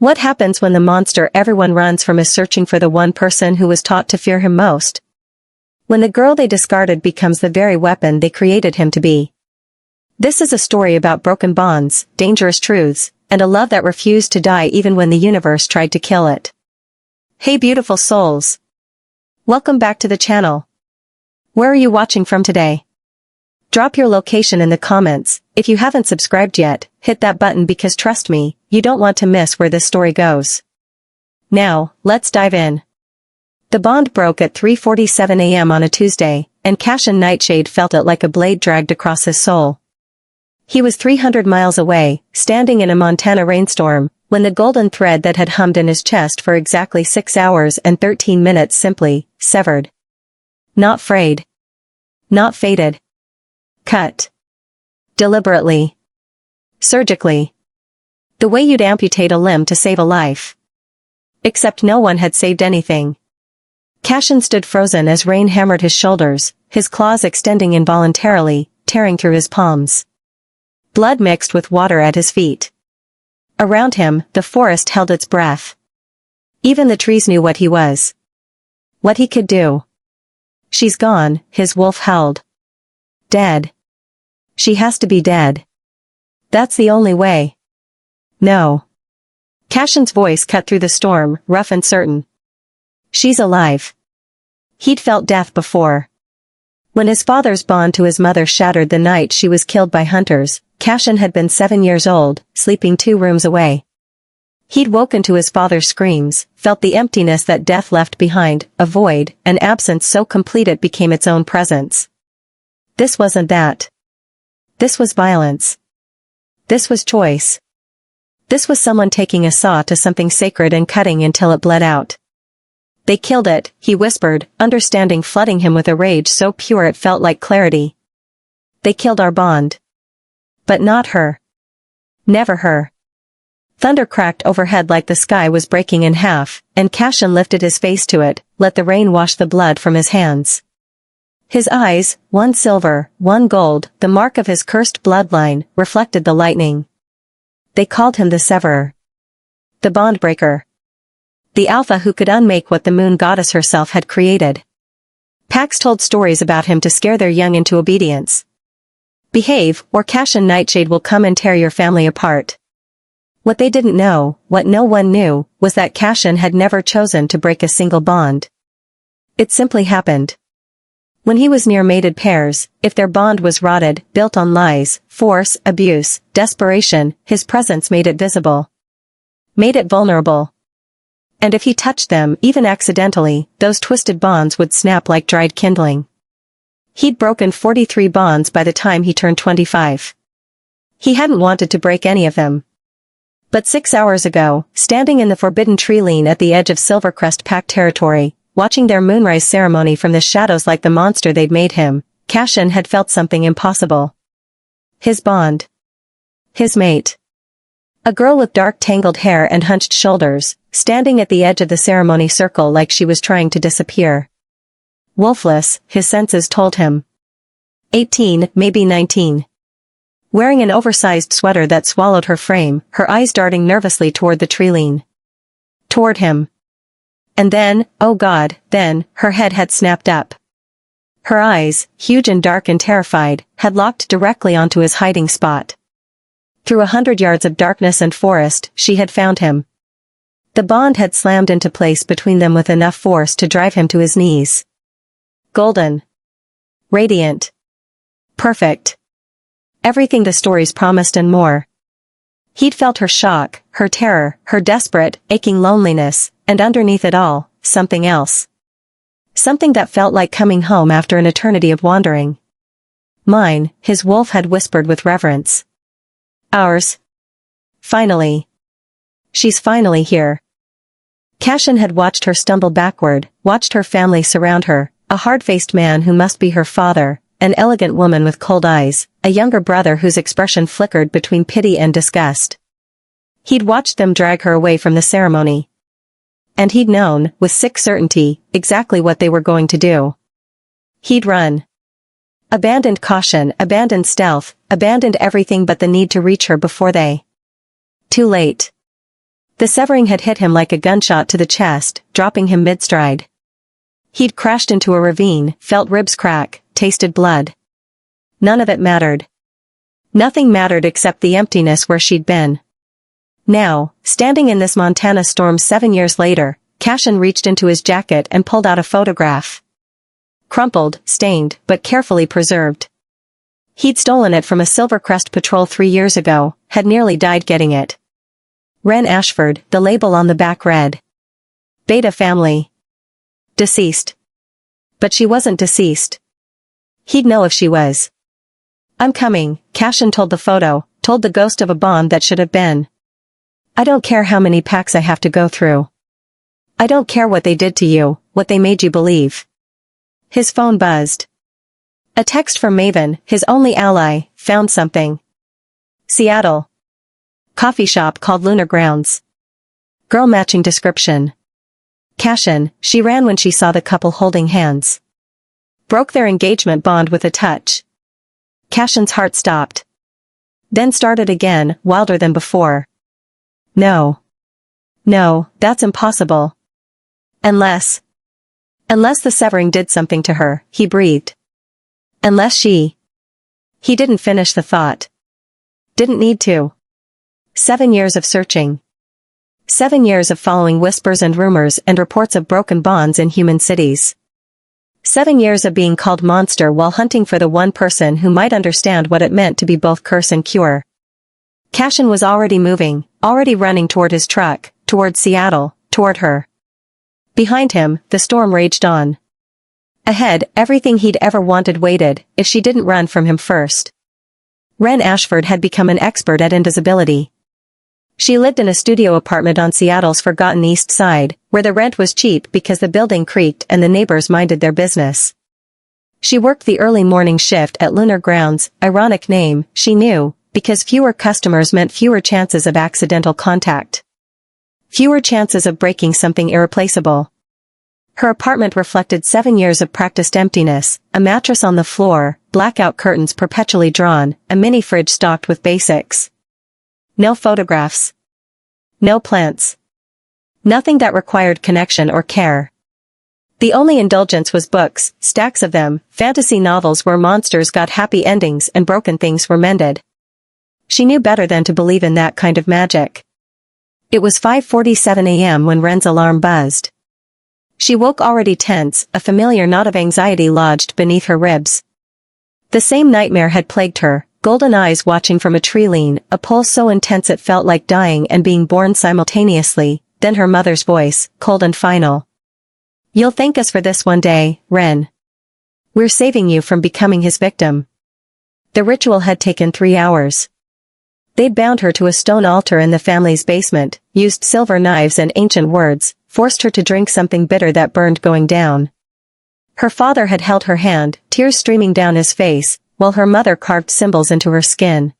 What happens when the monster everyone runs from is searching for the one person who was taught to fear him most? When the girl they discarded becomes the very weapon they created him to be. This is a story about broken bonds, dangerous truths, and a love that refused to die even when the universe tried to kill it. Hey beautiful souls! Welcome back to the channel. Where are you watching from today? Drop your location in the comments. If you haven't subscribed yet, hit that button because trust me, you don't want to miss where this story goes. Now, let's dive in. The bond broke at 3:47 a.m. on a Tuesday, and Cassian Nightshade felt it like a blade dragged across his soul. He was 300 miles away, standing in a Montana rainstorm, when the golden thread that had hummed in his chest for exactly 6 hours and 13 minutes simply severed. Not frayed. Not faded. Cut. Deliberately. Surgically. The way you'd amputate a limb to save a life. Except no one had saved anything. Cassian stood frozen as rain hammered his shoulders, his claws extending involuntarily, tearing through his palms. Blood mixed with water at his feet. Around him, the forest held its breath. Even the trees knew what he was. What he could do. She's gone, his wolf howled. Dead. She has to be dead. That's the only way. No. Cassian's voice cut through the storm, rough and certain. She's alive. He'd felt death before. When his father's bond to his mother shattered the night she was killed by hunters, Cassian had been 7 years old, sleeping 2 rooms away. He'd woken to his father's screams, felt the emptiness that death left behind, a void, an absence so complete it became its own presence. This wasn't that. This was violence. This was choice. This was someone taking a saw to something sacred and cutting until it bled out. They killed it, he whispered, understanding flooding him with a rage so pure it felt like clarity. They killed our bond. But not her. Never her. Thunder cracked overhead like the sky was breaking in half, and Cassian lifted his face to it, let the rain wash the blood from his hands. His eyes, one silver, one gold, the mark of his cursed bloodline, reflected the lightning. They called him the severer. The bondbreaker. The alpha who could unmake what the moon goddess herself had created. Packs told stories about him to scare their young into obedience. Behave, or Cassian Nightshade will come and tear your family apart. What they didn't know, what no one knew, was that Cassian had never chosen to break a single bond. It simply happened. When he was near mated pairs, if their bond was rotted, built on lies, force, abuse, desperation, his presence made it visible. Made it vulnerable. And if he touched them, even accidentally, those twisted bonds would snap like dried kindling. He'd broken 43 bonds by the time he turned 25. He hadn't wanted to break any of them. But 6 hours ago, standing in the forbidden tree line at the edge of Silvercrest Pack territory, watching their Moonrise Ceremony from the shadows like the monster they'd made him, Cassian had felt something impossible. His bond. His mate. A girl with dark tangled hair and hunched shoulders, standing at the edge of the ceremony circle like she was trying to disappear. Wolfless, his senses told him. 18, maybe 19. Wearing an oversized sweater that swallowed her frame, her eyes darting nervously toward the tree line. Toward him. And then, oh God, then, her head had snapped up. Her eyes, huge and dark and terrified, had locked directly onto his hiding spot. Through 100 yards of darkness and forest, she had found him. The bond had slammed into place between them with enough force to drive him to his knees. Golden. Radiant. Perfect. Everything the stories promised and more. He'd felt her shock, her terror, her desperate, aching loneliness, and underneath it all, something else. Something that felt like coming home after an eternity of wandering. Mine, his wolf had whispered with reverence. Ours. Finally. She's finally here. Cassian had watched her stumble backward, watched her family surround her, a hard-faced man who must be her father, an elegant woman with cold eyes, a younger brother whose expression flickered between pity and disgust. He'd watched them drag her away from the ceremony. And he'd known, with sick certainty, exactly what they were going to do. He'd run. Abandoned caution, abandoned stealth, abandoned everything but the need to reach her before they. Too late. The severing had hit him like a gunshot to the chest, dropping him mid-stride. He'd crashed into a ravine, felt ribs crack, tasted blood. None of it mattered. Nothing mattered except the emptiness where she'd been. Now, standing in this Montana storm 7 years later, Cassian reached into his jacket and pulled out a photograph. Crumpled, stained, but carefully preserved. He'd stolen it from a Silvercrest patrol 3 years ago, had nearly died getting it. Wren Ashford, the label on the back read. Beta family. Deceased. But she wasn't deceased. He'd know if she was. I'm coming, Cassian told the photo, told the ghost of a bond that should have been. I don't care how many packs I have to go through. I don't care what they did to you, what they made you believe. His phone buzzed. A text from Maven, his only ally, found something. Seattle. Coffee shop called Lunar Grounds. Girl matching description. Cassian, she ran when she saw the couple holding hands. Broke their engagement bond with a touch. Cassian's heart stopped. Then started again, wilder than before. No. No, that's impossible. Unless the severing did something to her, he breathed. Unless she. He didn't finish the thought. Didn't need to. 7 years of searching. 7 years of following whispers and rumors and reports of broken bonds in human cities. 7 years of being called monster while hunting for the one person who might understand what it meant to be both curse and cure. Cassian was already moving, already running toward his truck, toward Seattle, toward her. Behind him, the storm raged on. Ahead, everything he'd ever wanted waited, if she didn't run from him first. Wren Ashford had become an expert at invisibility. She lived in a studio apartment on Seattle's forgotten east side, where the rent was cheap because the building creaked and the neighbors minded their business. She worked the early morning shift at Lunar Grounds, ironic name, she knew, because fewer customers meant fewer chances of accidental contact. Fewer chances of breaking something irreplaceable. Her apartment reflected 7 years of practiced emptiness, a mattress on the floor, blackout curtains perpetually drawn, a mini fridge stocked with basics. No photographs. No plants. Nothing that required connection or care. The only indulgence was books, stacks of them, fantasy novels where monsters got happy endings and broken things were mended. She knew better than to believe in that kind of magic. It was 5:47 a.m. when Wren's alarm buzzed. She woke already tense, a familiar knot of anxiety lodged beneath her ribs. The same nightmare had plagued her, golden eyes watching from a tree lean, a pulse so intense it felt like dying and being born simultaneously, then her mother's voice, cold and final. You'll thank us for this one day, Wren. We're saving you from becoming his victim. The ritual had taken 3 hours. They'd bound her to a stone altar in the family's basement, used silver knives and ancient words, forced her to drink something bitter that burned going down. Her father had held her hand, tears streaming down his face, while her mother carved symbols into her skin.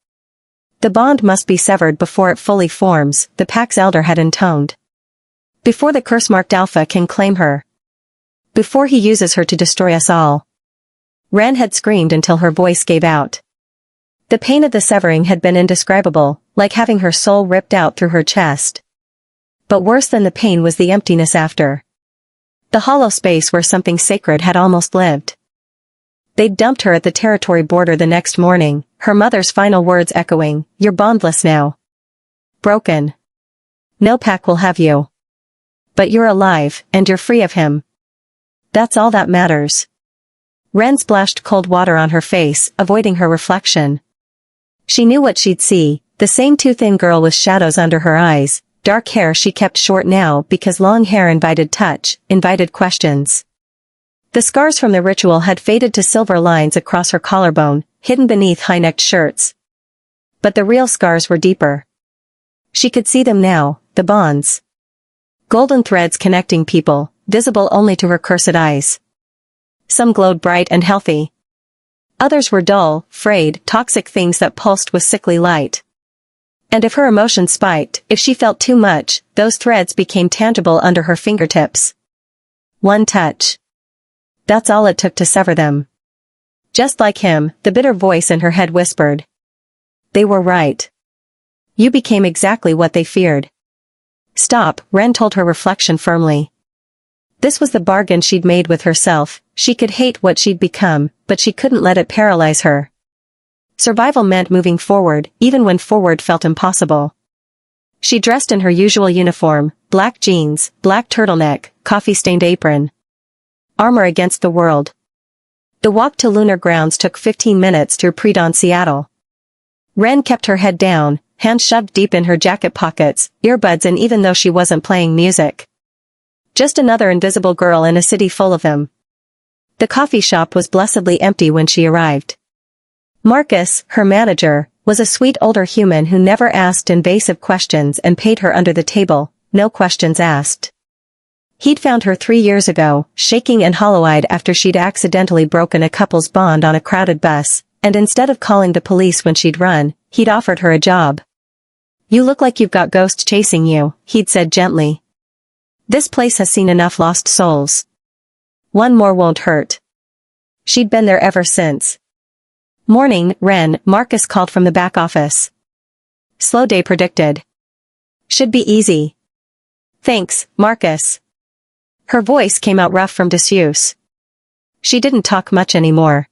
The bond must be severed before it fully forms, the pack's elder had intoned. Before the curse-marked Alpha can claim her. Before he uses her to destroy us all. Wren had screamed until her voice gave out. The pain of the severing had been indescribable, like having her soul ripped out through her chest. But worse than the pain was the emptiness after. The hollow space where something sacred had almost lived. They'd dumped her at the territory border the next morning, her mother's final words echoing, "You're bondless now. Broken. No pack will have you. But you're alive, and you're free of him. That's all that matters." Wren splashed cold water on her face, avoiding her reflection. She knew what she'd see, the same too-thin girl with shadows under her eyes, dark hair she kept short now because long hair invited touch, invited questions. The scars from the ritual had faded to silver lines across her collarbone, hidden beneath high-necked shirts. But the real scars were deeper. She could see them now, the bonds. Golden threads connecting people, visible only to her cursed eyes. Some glowed bright and healthy. Others were dull, frayed, toxic things that pulsed with sickly light. And if her emotions spiked, if she felt too much, those threads became tangible under her fingertips. One touch. That's all it took to sever them. Just like him, the bitter voice in her head whispered. They were right. You became exactly what they feared. Stop, Wren told her reflection firmly. This was the bargain she'd made with herself. She could hate what she'd become, but she couldn't let it paralyze her. Survival meant moving forward, even when forward felt impossible. She dressed in her usual uniform, black jeans, black turtleneck, coffee-stained apron. Armor against the world. The walk to lunar grounds took 15 minutes through pre-dawn Seattle. Wren kept her head down, hands shoved deep in her jacket pockets, earbuds in even though she wasn't playing music. Just another invisible girl in a city full of them. The coffee shop was blessedly empty when she arrived. Marcus, her manager, was a sweet older human who never asked invasive questions and paid her under the table, no questions asked. He'd found her 3 years ago, shaking and hollow-eyed after she'd accidentally broken a couple's bond on a crowded bus, and instead of calling the police when she'd run, he'd offered her a job. "You look like you've got ghosts chasing you," he'd said gently. "This place has seen enough lost souls. One more won't hurt." She'd been there ever since. "Morning, Wren," Marcus called from the back office. "Slow day predicted. Should be easy." "Thanks, Marcus." Her voice came out rough from disuse. She didn't talk much anymore.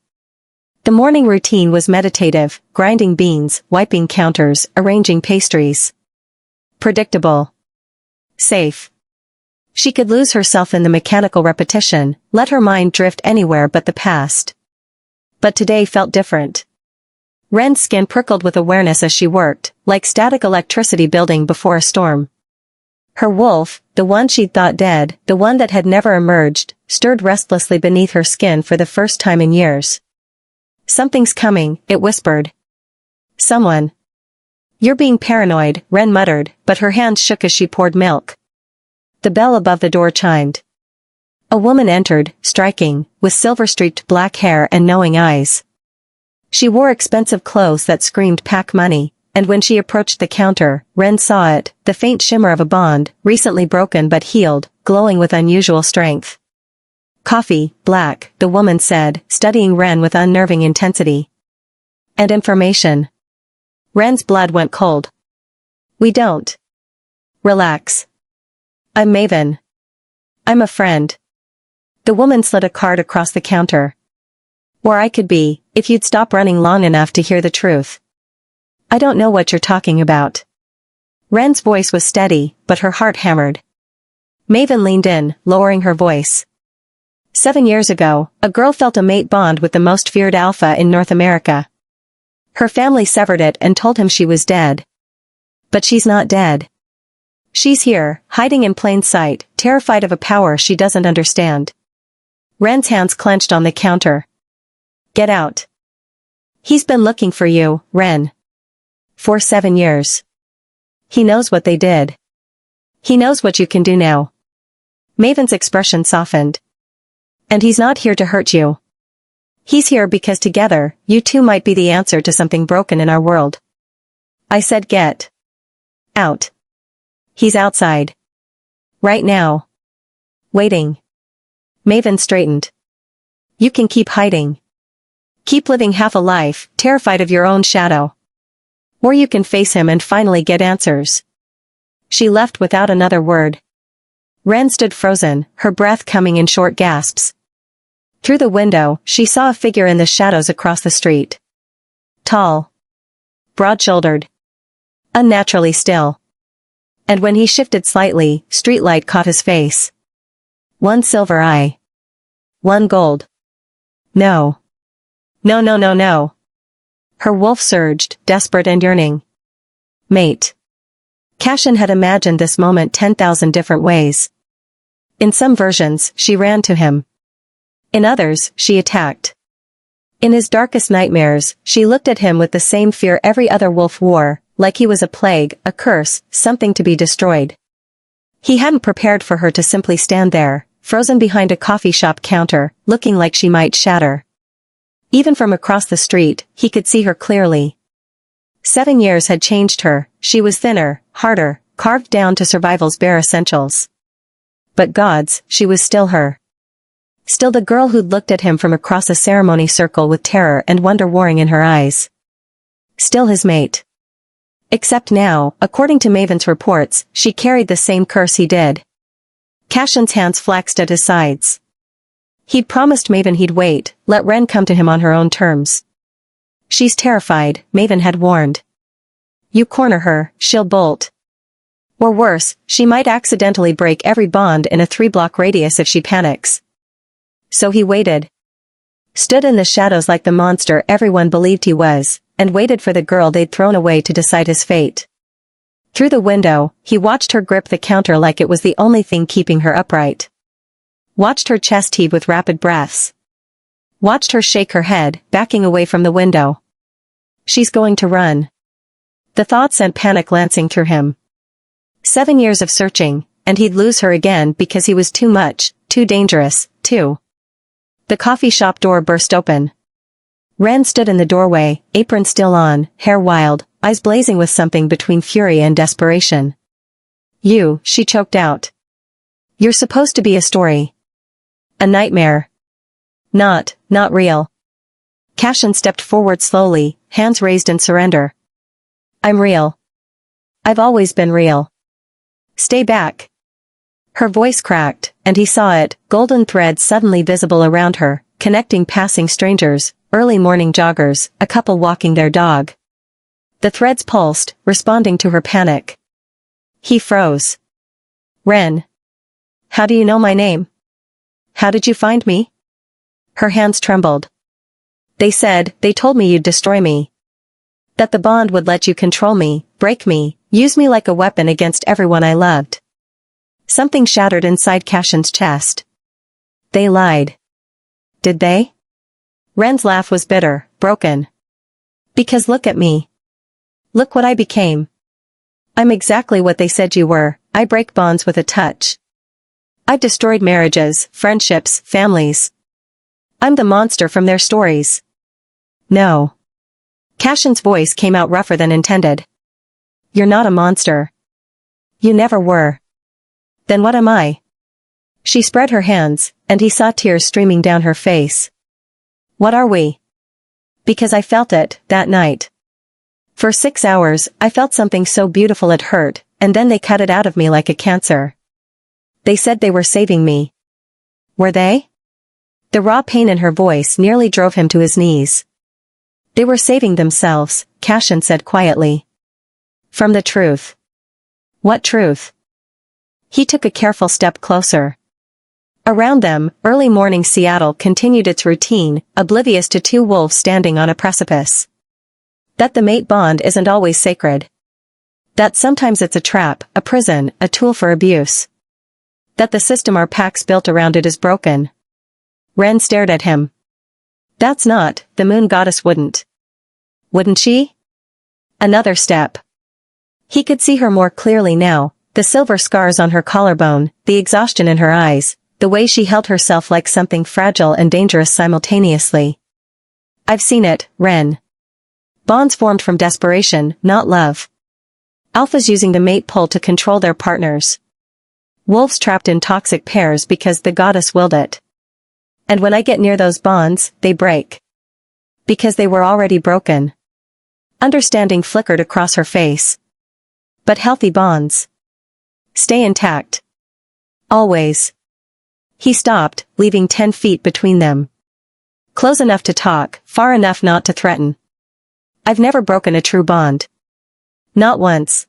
The morning routine was meditative, grinding beans, wiping counters, arranging pastries. Predictable. Safe. She could lose herself in the mechanical repetition, let her mind drift anywhere but the past. But today felt different. Wren's skin prickled with awareness as she worked, like static electricity building before a storm. Her wolf, the one she'd thought dead, the one that had never emerged, stirred restlessly beneath her skin for the first time in years. "Something's coming," it whispered. "Someone." "You're being paranoid," Wren muttered, but her hands shook as she poured milk. The bell above the door chimed. A woman entered, striking, with silver-streaked black hair and knowing eyes. She wore expensive clothes that screamed pack money, and when she approached the counter, Wren saw it, the faint shimmer of a bond, recently broken but healed, glowing with unusual strength. "Coffee, black," the woman said, studying Wren with unnerving intensity. "And information." Wren's blood went cold. "We don't." "Relax. I'm Maven. I'm a friend." The woman slid a card across the counter. "Or I could be, if you'd stop running long enough to hear the truth." "I don't know what you're talking about." Wren's voice was steady, but her heart hammered. Maven leaned in, lowering her voice. 7 years ago, a girl felt a mate bond with the most feared alpha in North America. Her family severed it and told him she was dead. But she's not dead. She's here, hiding in plain sight, terrified of a power she doesn't understand. Wren's hands clenched on the counter. "Get out." "He's been looking for you, Wren. For 7 years. He knows what they did. He knows what you can do now." Maven's expression softened. "And he's not here to hurt you. He's here because together, you two might be the answer to something broken in our world." I said get out. "He's outside. Right now. Waiting." Maven straightened. "You can keep hiding. Keep living half a life, terrified of your own shadow. Or you can face him and finally get answers." She left without another word. Wren stood frozen, her breath coming in short gasps. Through the window, she saw a figure in the shadows across the street. Tall. Broad-shouldered. Unnaturally still. And when he shifted slightly, streetlight caught his face. One silver eye. One gold. No. No, no, no, no. Her wolf surged, desperate and yearning. Mate. Cassian had imagined this moment 10,000 different ways. In some versions, she ran to him. In others, she attacked. In his darkest nightmares, she looked at him with the same fear every other wolf wore, like he was a plague, a curse, something to be destroyed. He hadn't prepared for her to simply stand there, frozen behind a coffee shop counter, looking like she might shatter. Even from across the street, he could see her clearly. 7 years had changed her, she was thinner, harder, carved down to survival's bare essentials. But gods, she was still her. Still the girl who'd looked at him from across a ceremony circle with terror and wonder warring in her eyes. Still his mate. Except now, according to Maven's reports, she carried the same curse he did. Cassian's hands flexed at his sides. He'd promised Maven he'd wait, let Wren come to him on her own terms. She's terrified, Maven had warned. You corner her, she'll bolt. Or worse, she might accidentally break every bond in a 3-block radius if she panics. So he waited. Stood in the shadows like the monster everyone believed he was, and waited for the girl they'd thrown away to decide his fate. Through the window, he watched her grip the counter like it was the only thing keeping her upright. Watched her chest heave with rapid breaths. Watched her shake her head, backing away from the window. She's going to run. The thought sent panic lancing through him. 7 years of searching, and he'd lose her again because he was too much, too dangerous, too. The coffee shop door burst open. Wren stood in the doorway, apron still on, hair wild, eyes blazing with something between fury and desperation. You, she choked out. You're supposed to be a story. A nightmare. Not real. Cassian stepped forward slowly, hands raised in surrender. I'm real. I've always been real. Stay back. Her voice cracked, and he saw it, golden threads suddenly visible around her, connecting passing strangers, early morning joggers, a couple walking their dog. The threads pulsed, responding to her panic. He froze. Wren. How do you know my name? How did you find me? Her hands trembled. They told me you'd destroy me. That the bond would let you control me, break me, use me like a weapon against everyone I loved. Something shattered inside Cassian's chest. They lied. Did they? Wren's laugh was bitter, broken. Because look at me. Look what I became. I'm exactly what they said you were. I break bonds with a touch. I've destroyed marriages, friendships, families. I'm the monster from their stories. No. Cassian's voice came out rougher than intended. You're not a monster. You never were. Then what am I? She spread her hands, and he saw tears streaming down her face. What are we? Because I felt it, that night. For 6 hours, I felt something so beautiful it hurt, and then they cut it out of me like a cancer. They said they were saving me. Were they? The raw pain in her voice nearly drove him to his knees. They were saving themselves, Cassian said quietly. From the truth. What truth? He took a careful step closer. Around them, early morning Seattle continued its routine, oblivious to 2 wolves standing on a precipice. That the mate bond isn't always sacred. That sometimes it's a trap, a prison, a tool for abuse. That the system our packs built around it is broken. Wren stared at him. That's not, the moon goddess wouldn't. Wouldn't she? Another step. He could see her more clearly now, the silver scars on her collarbone, the exhaustion in her eyes, the way she held herself like something fragile and dangerous simultaneously. I've seen it, Wren. Bonds formed from desperation, not love. Alphas using the mate pull to control their partners. Wolves trapped in toxic pairs because the goddess willed it. And when I get near those bonds, they break. Because they were already broken. Understanding flickered across her face. But healthy bonds stay intact. Always. He stopped, leaving 10 feet between them. Close enough to talk, far enough not to threaten. I've never broken a true bond. Not once.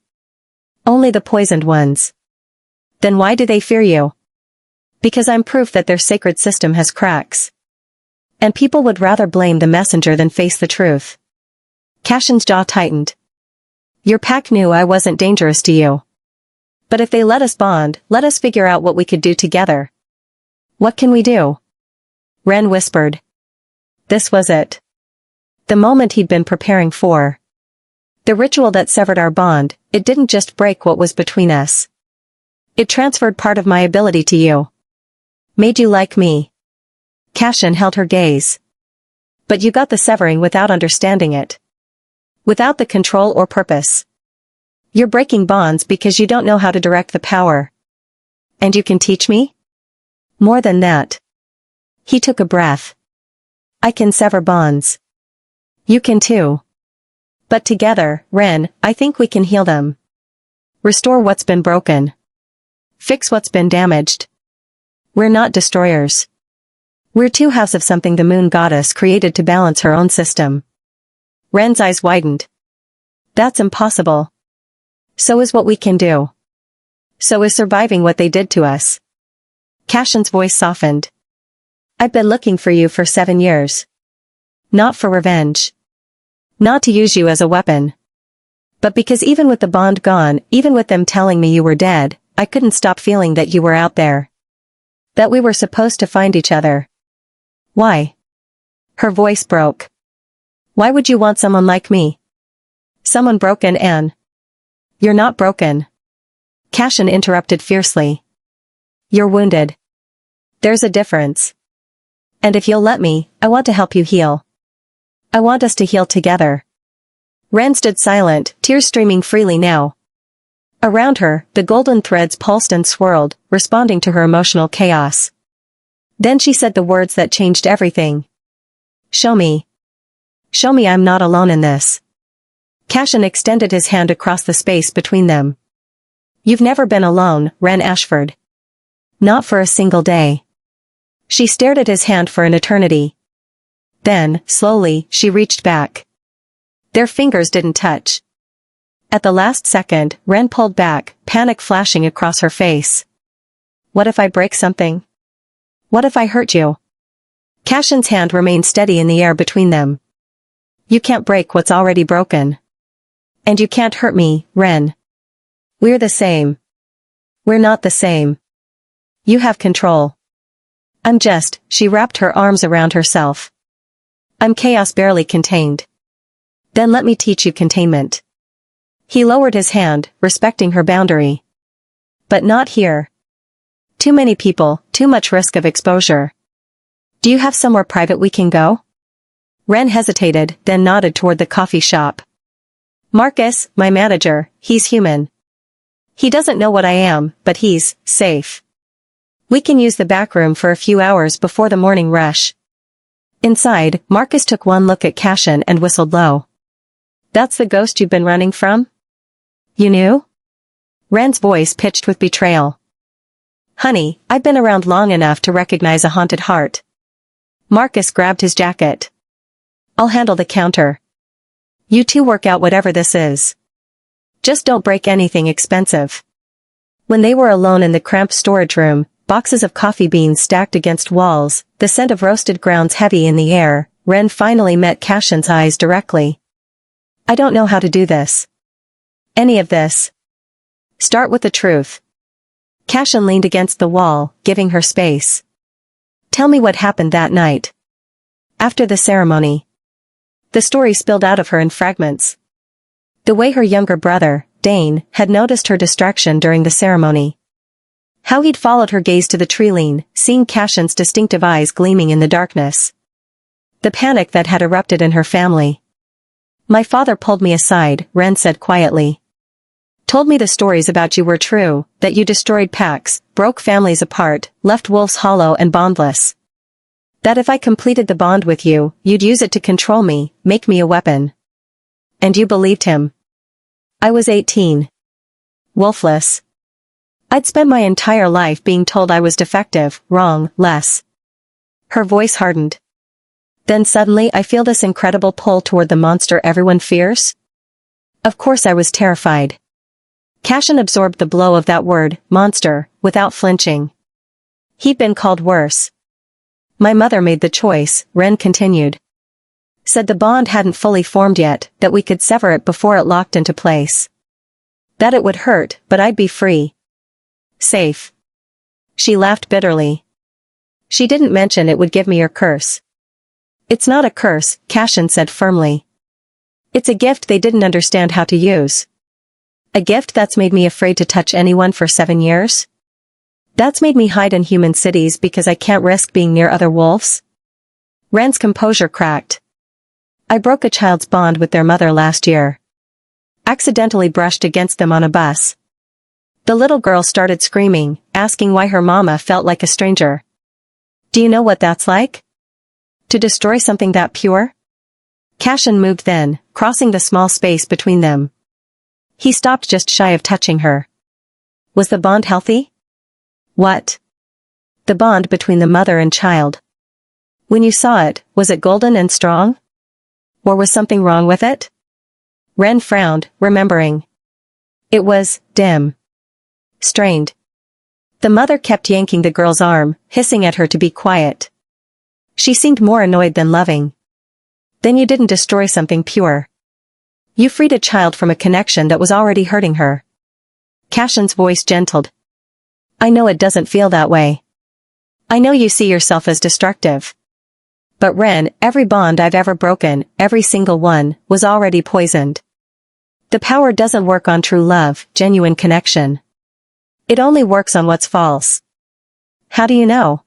Only the poisoned ones. Then why do they fear you? Because I'm proof that their sacred system has cracks. And people would rather blame the messenger than face the truth. Cassian's jaw tightened. Your pack knew I wasn't dangerous to you. But if they let us bond, let us figure out what we could do together. What can we do? Wren whispered. This was it. The moment he'd been preparing for. The ritual that severed our bond, it didn't just break what was between us. It transferred part of my ability to you. Made you like me. Cassian held her gaze. But you got the severing without understanding it. Without the control or purpose. You're breaking bonds because you don't know how to direct the power. And you can teach me? More than that. He took a breath. I can sever bonds. You can too. But together, Wren, I think we can heal them. Restore what's been broken. Fix what's been damaged. We're not destroyers. We're two halves of something the moon goddess created to balance her own system. Wren's eyes widened. That's impossible. So is what we can do. So is surviving what they did to us. Cassian's voice softened. I've been looking for you for 7 years. Not for revenge. Not to use you as a weapon. But because even with the bond gone, even with them telling me you were dead, I couldn't stop feeling that you were out there. That we were supposed to find each other. Why? Her voice broke. Why would you want someone like me? Someone broken and... You're not broken. Cassian interrupted fiercely. You're wounded. There's a difference. And if you'll let me, I want to help you heal. I want us to heal together. Wren stood silent, tears streaming freely now. Around her, the golden threads pulsed and swirled, responding to her emotional chaos. Then she said the words that changed everything. Show me. Show me I'm not alone in this. Cassian extended his hand across the space between them. You've never been alone, Wren Ashford. Not for a single day. She stared at his hand for an eternity. Then, slowly, she reached back. Their fingers didn't touch. At the last second, Wren pulled back, panic flashing across her face. What if I break something? What if I hurt you? Cassian's hand remained steady in the air between them. You can't break what's already broken. And you can't hurt me, Wren. We're the same. We're not the same. You have control. I'm just, she wrapped her arms around herself. I'm chaos barely contained. Then let me teach you containment. He lowered his hand, respecting her boundary. But not here. Too many people, too much risk of exposure. Do you have somewhere private we can go? Wren hesitated, then nodded toward the coffee shop. Marcus, my manager, he's human. He doesn't know what I am, but he's safe. We can use the back room for a few hours before the morning rush. Inside, Marcus took one look at Cassian and whistled low. That's the ghost you've been running from? You knew? Wren's voice pitched with betrayal. Honey, I've been around long enough to recognize a haunted heart. Marcus grabbed his jacket. I'll handle the counter. You two work out whatever this is. Just don't break anything expensive. When they were alone in the cramped storage room, boxes of coffee beans stacked against walls, the scent of roasted grounds heavy in the air, Wren finally met Cassian's eyes directly. I don't know how to do this. Any of this. Start with the truth. Cassian leaned against the wall, giving her space. Tell me what happened that night. After the ceremony. The story spilled out of her in fragments. The way her younger brother, Dane, had noticed her distraction during the ceremony. How he'd followed her gaze to the tree-lean, seeing Cassian's distinctive eyes gleaming in the darkness. The panic that had erupted in her family. My father pulled me aside, Wren said quietly. Told me the stories about you were true, that you destroyed packs, broke families apart, left wolves hollow and bondless. That if I completed the bond with you, you'd use it to control me, make me a weapon. And you believed him. I was 18. Wolfless. I'd spent my entire life being told I was defective, wrong, less. Her voice hardened. Then suddenly I feel this incredible pull toward the monster everyone fears? Of course I was terrified. Cassian absorbed the blow of that word, monster, without flinching. He'd been called worse. My mother made the choice, Wren continued. Said the bond hadn't fully formed yet, that we could sever it before it locked into place. That it would hurt, but I'd be free. Safe. She laughed bitterly. She didn't mention it would give me her curse. It's not a curse, Cassian said firmly. It's a gift they didn't understand how to use. A gift that's made me afraid to touch anyone for 7 years? That's made me hide in human cities because I can't risk being near other wolves? Wren's composure cracked. I broke a child's bond with their mother last year. Accidentally brushed against them on a bus. The little girl started screaming, asking why her mama felt like a stranger. Do you know what that's like? To destroy something that pure? Cassian moved then, crossing the small space between them. He stopped just shy of touching her. Was the bond healthy? What? The bond between the mother and child. When you saw it, was it golden and strong? Or was something wrong with it? Wren frowned, remembering. It was dim. Strained. The mother kept yanking the girl's arm, hissing at her to be quiet. She seemed more annoyed than loving. Then you didn't destroy something pure. You freed a child from a connection that was already hurting her. Cassian's voice gentled. I know it doesn't feel that way. I know you see yourself as destructive. But Wren, every bond I've ever broken, every single one, was already poisoned. The power doesn't work on true love, genuine connection. It only works on what's false. How do you know?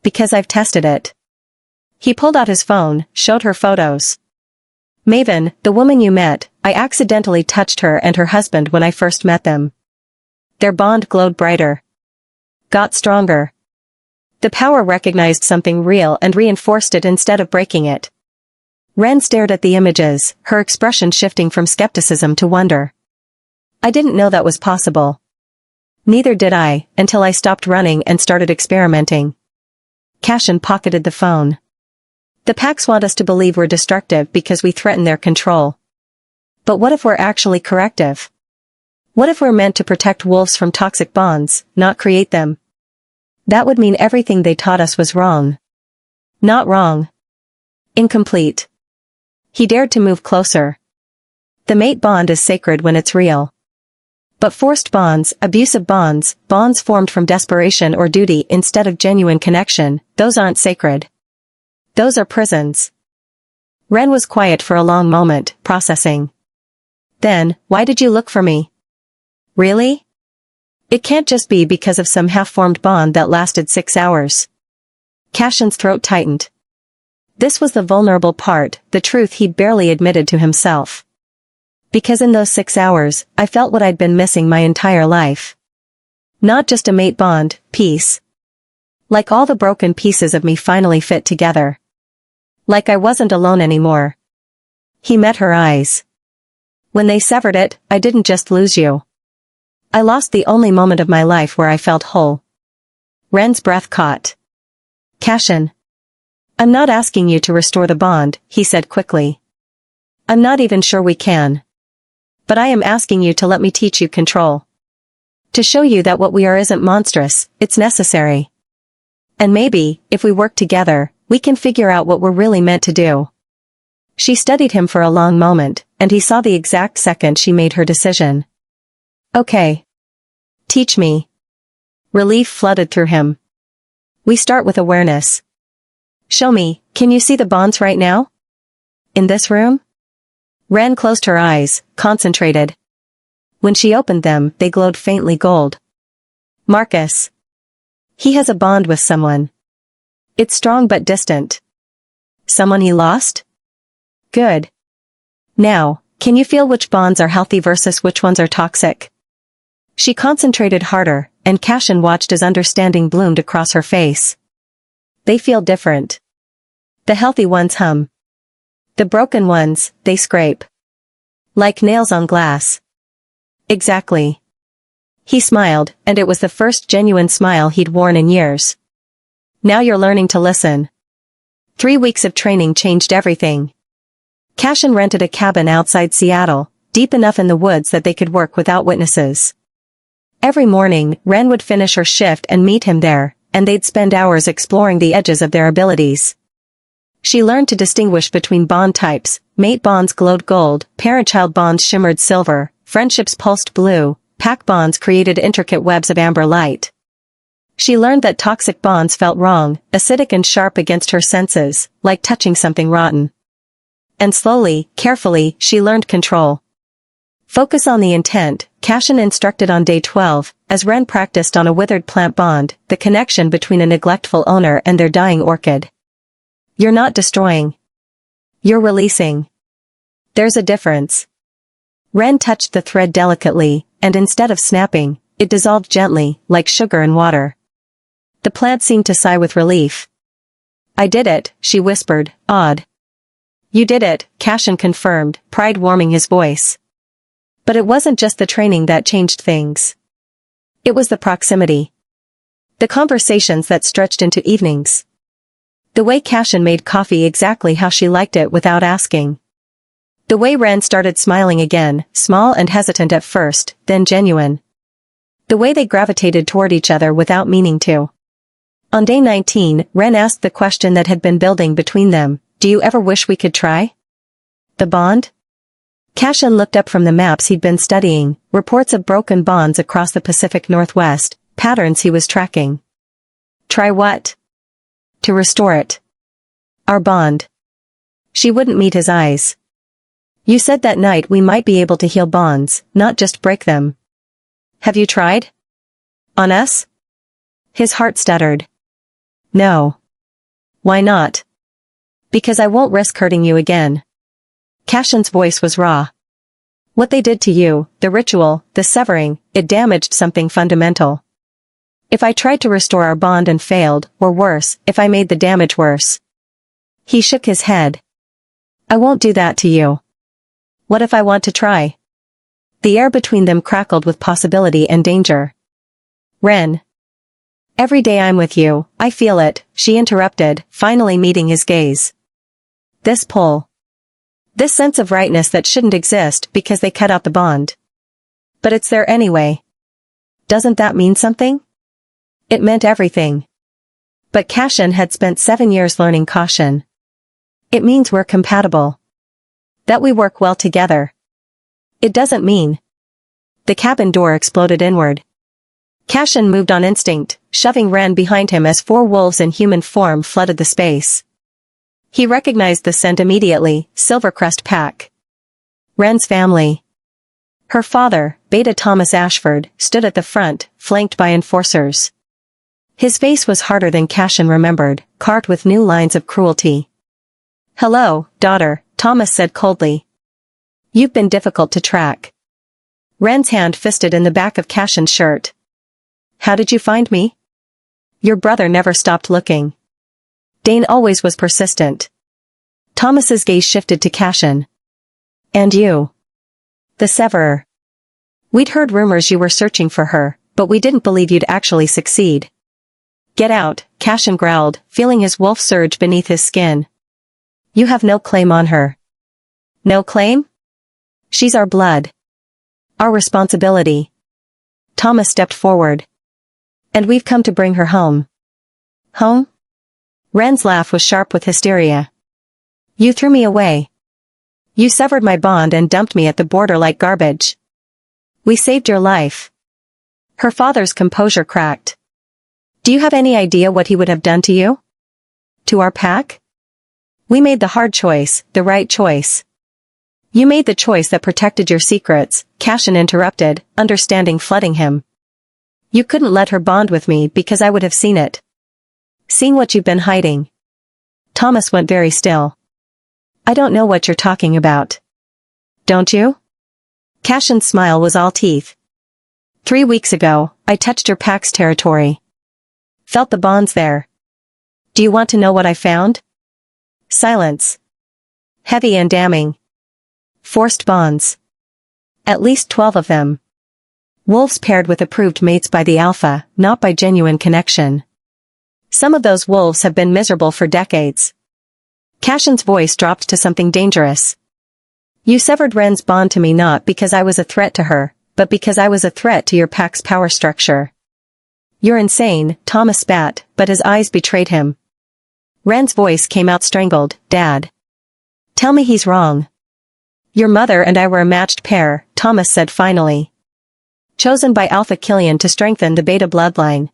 Because I've tested it. He pulled out his phone, showed her photos. Maven, the woman you met, I accidentally touched her and her husband when I first met them. Their bond glowed brighter. Got stronger. The power recognized something real and reinforced it instead of breaking it. Wren stared at the images, her expression shifting from skepticism to wonder. I didn't know that was possible. Neither did I, until I stopped running and started experimenting. Cassian pocketed the phone. The packs want us to believe we're destructive because we threaten their control. But what if we're actually corrective? What if we're meant to protect wolves from toxic bonds, not create them? That would mean everything they taught us was wrong. Not wrong. Incomplete. He dared to move closer. The mate bond is sacred when it's real. But forced bonds, abusive bonds, bonds formed from desperation or duty instead of genuine connection, those aren't sacred. Those are prisons. Wren was quiet for a long moment, processing. Then, why did you look for me? Really? It can't just be because of some half-formed bond that lasted 6 hours. Cassian's throat tightened. This was the vulnerable part, the truth he'd barely admitted to himself. Because in those 6 hours, I felt what I'd been missing my entire life. Not just a mate bond, peace. Like all the broken pieces of me finally fit together. Like I wasn't alone anymore. He met her eyes. When they severed it, I didn't just lose you. I lost the only moment of my life where I felt whole. Wren's breath caught. Cassian. I'm not asking you to restore the bond, he said quickly. I'm not even sure we can. But I am asking you to let me teach you control. To show you that what we are isn't monstrous, it's necessary. And maybe, if we work together, we can figure out what we're really meant to do. She studied him for a long moment, and he saw the exact second she made her decision. Okay. Teach me. Relief flooded through him. We start with awareness. Show me, can you see the bonds right now? In this room? Wren closed her eyes, concentrated. When she opened them, they glowed faintly gold. Marcus. He has a bond with someone. It's strong but distant. Someone he lost? Good. Now, can you feel which bonds are healthy versus which ones are toxic? She concentrated harder, and Cassian watched as understanding bloomed across her face. They feel different. The healthy ones hum. The broken ones, they scrape. Like nails on glass. Exactly. He smiled, and it was the first genuine smile he'd worn in years. Now you're learning to listen. 3 weeks of training changed everything. Cassian rented a cabin outside Seattle, deep enough in the woods that they could work without witnesses. Every morning, Wren would finish her shift and meet him there, and they'd spend hours exploring the edges of their abilities. She learned to distinguish between bond types. Mate bonds glowed gold, parent-child bonds shimmered silver, friendships pulsed blue, pack bonds created intricate webs of amber light. She learned that toxic bonds felt wrong, acidic and sharp against her senses, like touching something rotten. And slowly, carefully, she learned control. Focus on the intent, Cassian instructed on day 12, as Wren practiced on a withered plant bond, the connection between a neglectful owner and their dying orchid. You're not destroying. You're releasing. There's a difference. Wren touched the thread delicately, and instead of snapping, it dissolved gently, like sugar in water. The plant seemed to sigh with relief. I did it, she whispered, awed. You did it, Cassian confirmed, pride warming his voice. But it wasn't just the training that changed things. It was the proximity. The conversations that stretched into evenings. The way Cassian made coffee exactly how she liked it without asking. The way Wren started smiling again, small and hesitant at first, then genuine. The way they gravitated toward each other without meaning to. On day 19, Wren asked the question that had been building between them, do you ever wish we could try? The bond? Cassian looked up from the maps he'd been studying, reports of broken bonds across the Pacific Northwest, patterns he was tracking. Try what? To restore it. Our bond. She wouldn't meet his eyes. You said that night we might be able to heal bonds, not just break them. Have you tried? On us? His heart stuttered. No. Why not? Because I won't risk hurting you again. Cassian's voice was raw. What they did to you, the ritual, the severing, it damaged something fundamental. If I tried to restore our bond and failed, or worse, if I made the damage worse. He shook his head. I won't do that to you. What if I want to try? The air between them crackled with possibility and danger. Wren. Every day I'm with you, I feel it, she interrupted, finally meeting his gaze. This pull. This sense of rightness that shouldn't exist because they cut out the bond. But it's there anyway. Doesn't that mean something? It meant everything. But Cassian had spent 7 years learning caution. It means we're compatible. That we work well together. It doesn't mean. The cabin door exploded inward. Cassian moved on instinct, shoving Wren behind him as 4 wolves in human form flooded the space. He recognized the scent immediately, Silvercrest Pack. Wren's family. Her father, Beta Thomas Ashford, stood at the front, flanked by enforcers. His face was harder than Cassian remembered, carved with new lines of cruelty. Hello, daughter, Thomas said coldly. You've been difficult to track. Wren's hand fisted in the back of Cassian's shirt. How did you find me? Your brother never stopped looking. Dane always was persistent. Thomas's gaze shifted to Cassian. And you? The severer. We'd heard rumors you were searching for her, but we didn't believe you'd actually succeed. Get out, Cassian growled, feeling his wolf surge beneath his skin. You have no claim on her. No claim? She's our blood. Our responsibility. Thomas stepped forward. And we've come to bring her home. Home? Wren's laugh was sharp with hysteria. You threw me away. You severed my bond and dumped me at the border like garbage. We saved your life. Her father's composure cracked. Do you have any idea what he would have done to you? To our pack? We made the hard choice, the right choice. You made the choice that protected your secrets, Cassian interrupted, understanding flooding him. You couldn't let her bond with me because I would have seen it. Seen what you've been hiding. Thomas went very still. I don't know what you're talking about. Don't you? Cassian's smile was all teeth. 3 weeks ago, I touched your pack's territory. Felt the bonds there. Do you want to know what I found? Silence. Heavy and damning. Forced bonds. At least 12 of them. Wolves paired with approved mates by the alpha, not by genuine connection. Some of those wolves have been miserable for decades. Cassian's voice dropped to something dangerous. You severed Wren's bond to me not because I was a threat to her, but because I was a threat to your pack's power structure. You're insane, Thomas spat, but his eyes betrayed him. Wren's voice came out strangled, Dad. Tell me he's wrong. Your mother and I were a matched pair, Thomas said finally. Chosen by Alpha Killian to strengthen the Beta bloodline.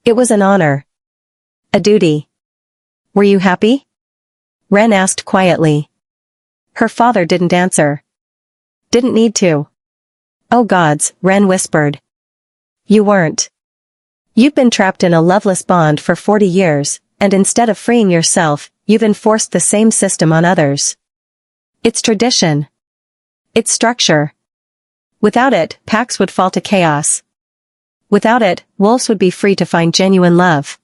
It was an honor. A duty. Were you happy? Wren asked quietly. Her father didn't answer. Didn't need to. Oh gods, Wren whispered. You weren't. You've been trapped in a loveless bond for 40 years, and instead of freeing yourself, you've enforced the same system on others. It's tradition. It's structure. Without it, packs would fall to chaos. Without it, wolves would be free to find genuine love.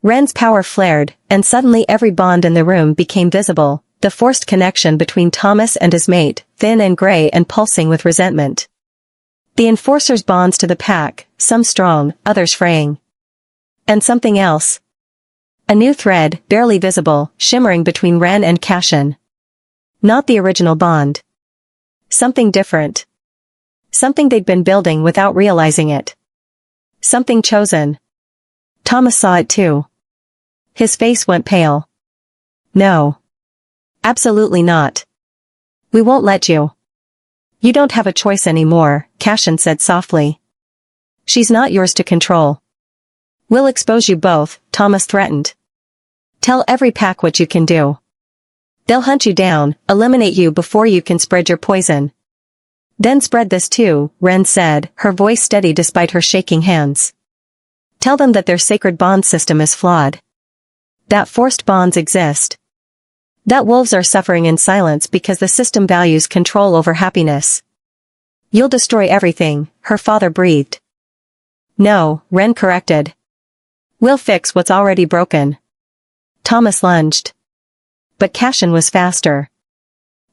Wren's power flared, and suddenly every bond in the room became visible, The forced connection between Thomas and his mate, thin and gray and pulsing with resentment. The enforcer's bonds to the pack, some strong, others fraying. And something else. A new thread, barely visible, shimmering between Wren and Cassian. Not the original bond. Something different. Something they'd been building without realizing it. Something chosen. Thomas saw it too. His face went pale. No. Absolutely not. We won't let you. You don't have a choice anymore, Cassian said softly. She's not yours to control. We'll expose you both, Thomas threatened. Tell every pack what you can do. They'll hunt you down, eliminate you before you can spread your poison. Then spread this too, Wren said, her voice steady despite her shaking hands. Tell them that their sacred bond system is flawed. That forced bonds exist. That wolves are suffering in silence because the system values control over happiness. You'll destroy everything, her father breathed. No, Wren corrected. We'll fix what's already broken. Thomas lunged. But Cassian was faster.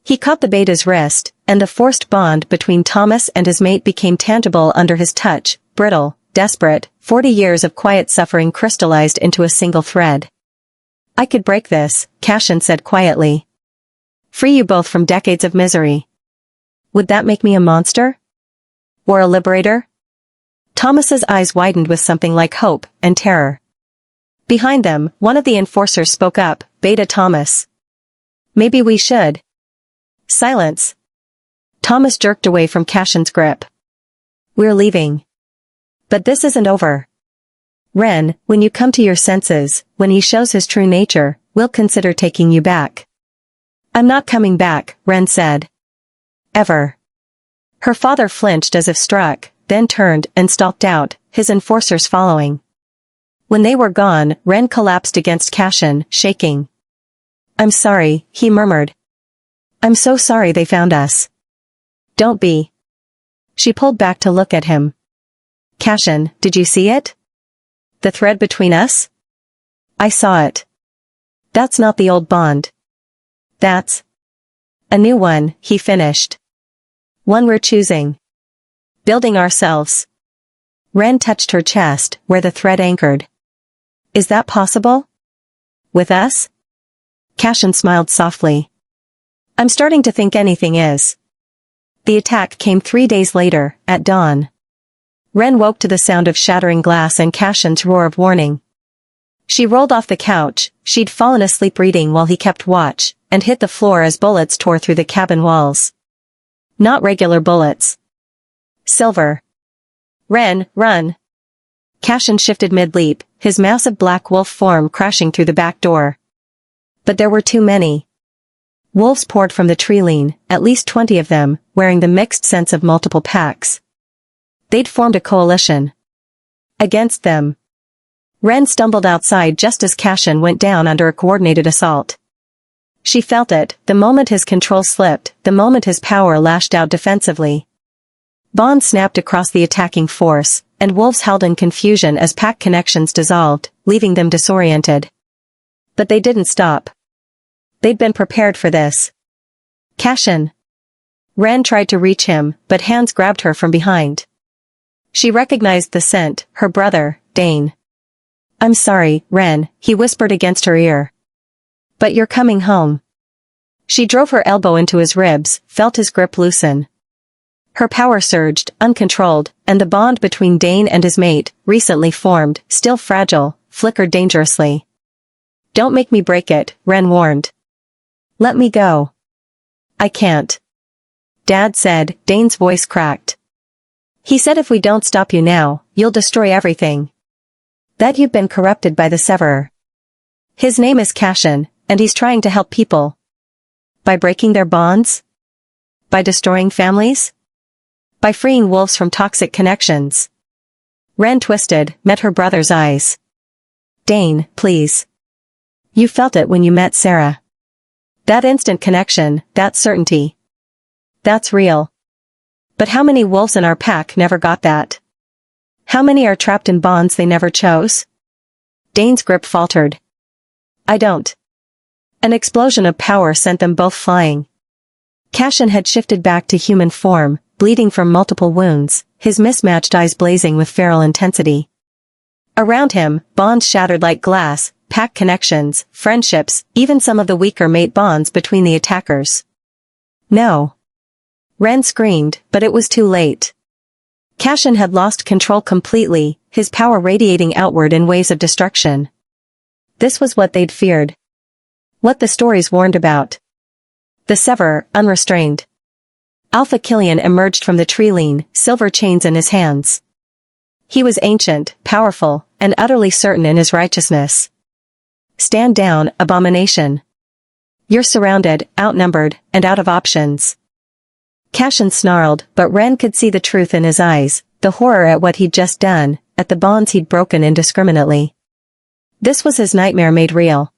He caught the beta's wrist, and the forced bond between Thomas and his mate became tangible under his touch, brittle, desperate, 40 years of quiet suffering crystallized into a single thread. I could break this, Cassian said quietly. Free you both from decades of misery. Would that make me a monster? Or a liberator? Thomas's eyes widened with something like hope and terror. Behind them, one of the enforcers spoke up, Beta Thomas. Maybe we should. Silence. Thomas jerked away from Cassian's grip. We're leaving. But this isn't over. Wren, when you come to your senses, when he shows his true nature, we'll consider taking you back. I'm not coming back, Wren said. Ever. Her father flinched as if struck, then turned and stalked out, his enforcers following. When they were gone, Wren collapsed against Cassian, shaking. I'm sorry, he murmured. I'm so sorry they found us. Don't be. She pulled back to look at him. Cassian, did you see it? The thread between us? I saw it. That's not the old bond. That's a new one, he finished. One we're choosing. Building ourselves. Wren touched her chest, where the thread anchored. Is that possible? With us? Cassian smiled softly. I'm starting to think anything is. The attack came 3 days later, at dawn. Wren woke to the sound of shattering glass and Cassian's roar of warning. She rolled off the couch, she'd fallen asleep reading while he kept watch, and hit the floor as bullets tore through the cabin walls. Not regular bullets. Silver. Wren, run. Cassian shifted mid-leap, his massive black wolf form crashing through the back door. But there were too many. Wolves poured from the tree-line, at least 20 of them, wearing the mixed scents of multiple packs. They'd formed a coalition. Against them. Wren stumbled outside just as Cassian went down under a coordinated assault. She felt it, the moment his control slipped, the moment his power lashed out defensively. Bonds snapped across the attacking force, and wolves held in confusion as pack connections dissolved, leaving them disoriented. But they didn't stop. They'd been prepared for this. Cassian. Wren tried to reach him, but hands grabbed her from behind. She recognized the scent, her brother, Dane. I'm sorry, Wren, he whispered against her ear. But you're coming home. She drove her elbow into his ribs, felt his grip loosen. Her power surged, uncontrolled, and the bond between Dane and his mate, recently formed, still fragile, flickered dangerously. Don't make me break it, Wren warned. Let me go. I can't. Dad said, Dane's voice cracked. He said if we don't stop you now, you'll destroy everything. That you've been corrupted by the severer. His name is Cassian, and he's trying to help people. By breaking their bonds? By destroying families? By freeing wolves from toxic connections. Wren twisted, met her brother's eyes. Dane, please. You felt it when you met Sarah. That instant connection, that certainty. That's real. But how many wolves in our pack never got that? How many are trapped in bonds they never chose? Dane's grip faltered. I don't. An explosion of power sent them both flying. Cassian had shifted back to human form, bleeding from multiple wounds, his mismatched eyes blazing with feral intensity. Around him, bonds shattered like glass, pack connections, friendships, even some of the weaker mate bonds between the attackers. No. Wren screamed, but it was too late. Cassian had lost control completely, his power radiating outward in waves of destruction. This was what they'd feared. What the stories warned about. The sever, unrestrained. Alpha Cassian emerged from the tree-line, silver chains in his hands. He was ancient, powerful, and utterly certain in his righteousness. Stand down, abomination. You're surrounded, outnumbered, and out of options. Cassian snarled, but Wren could see the truth in his eyes, the horror at what he'd just done, at the bonds he'd broken indiscriminately. This was his nightmare made real.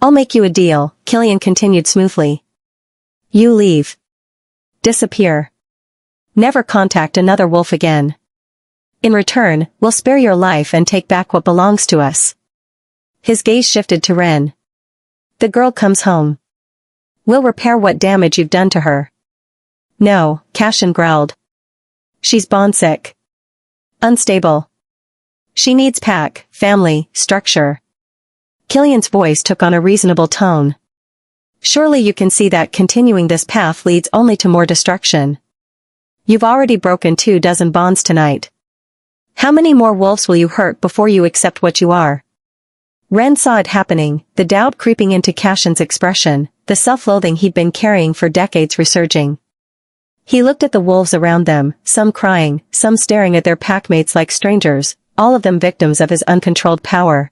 I'll make you a deal, Cassian continued smoothly. You leave. Disappear. Never contact another wolf again. In return, we'll spare your life and take back what belongs to us. His gaze shifted to Wren. The girl comes home. We'll repair what damage you've done to her. No, Cassian growled. She's bond-sick. Unstable. She needs pack, family, structure. Cassian's voice took on a reasonable tone. Surely you can see that continuing this path leads only to more destruction. You've already broken 24 bonds tonight. How many more wolves will you hurt before you accept what you are? Wren saw it happening, the doubt creeping into Cassian's expression, the self-loathing he'd been carrying for decades resurging. He looked at the wolves around them, some crying, some staring at their packmates like strangers, all of them victims of his uncontrolled power.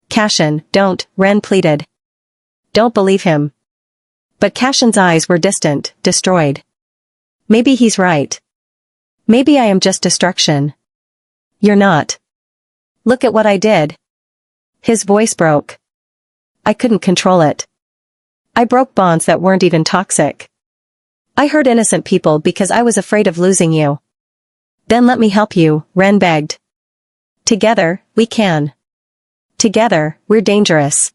Cassian, don't, Wren pleaded. Don't believe him. But Cassian's eyes were distant, destroyed. Maybe he's right. Maybe I am just destruction. You're not. Look at what I did. His voice broke. I couldn't control it. I broke bonds that weren't even toxic. I hurt innocent people because I was afraid of losing you. Then let me help you, Wren begged. Together, we can. Together, we're dangerous.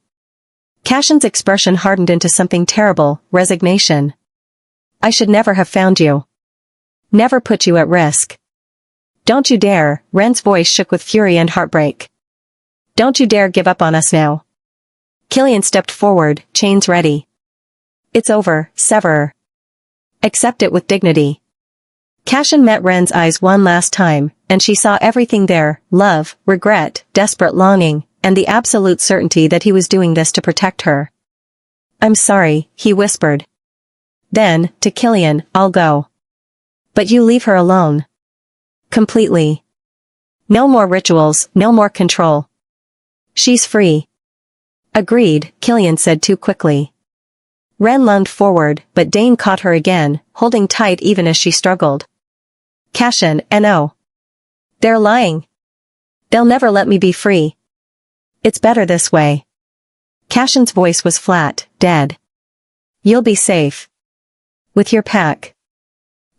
Cassian's expression hardened into something terrible, resignation. I should never have found you. Never put you at risk. Don't you dare, Wren's voice shook with fury and heartbreak. Don't you dare give up on us now. Cassian stepped forward, chains ready. It's over, Severer. Accept it with dignity. Cassian met Wren's eyes one last time, and she saw everything there, love, regret, desperate longing, and the absolute certainty that he was doing this to protect her. I'm sorry, he whispered. Then, to Cassian, I'll go. But you leave her alone. Completely. No more rituals, no more control. She's free. Agreed, Cassian said too quickly. Wren lunged forward, but Dane caught her again, holding tight even as she struggled. Cassian, no. They're lying. They'll never let me be free. It's better this way. Cassian's voice was flat, dead. You'll be safe. With your pack.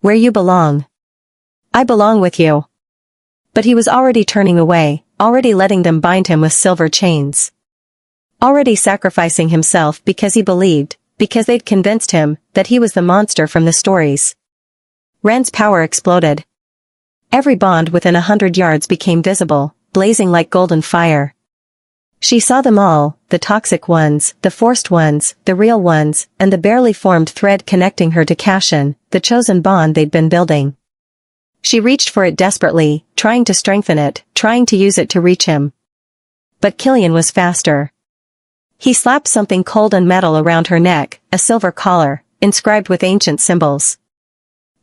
Where you belong. I belong with you. But he was already turning away, already letting them bind him with silver chains. Already sacrificing himself because he believed, because they'd convinced him, that he was the monster from the stories. Wren's power exploded. Every bond within 100 yards became visible, blazing like golden fire. She saw them all, the toxic ones, the forced ones, the real ones, and the barely formed thread connecting her to Cassian, the chosen bond they'd been building. She reached for it desperately, trying to strengthen it, trying to use it to reach him. But Cassian was faster. He slapped something cold and metal around her neck, a silver collar, inscribed with ancient symbols.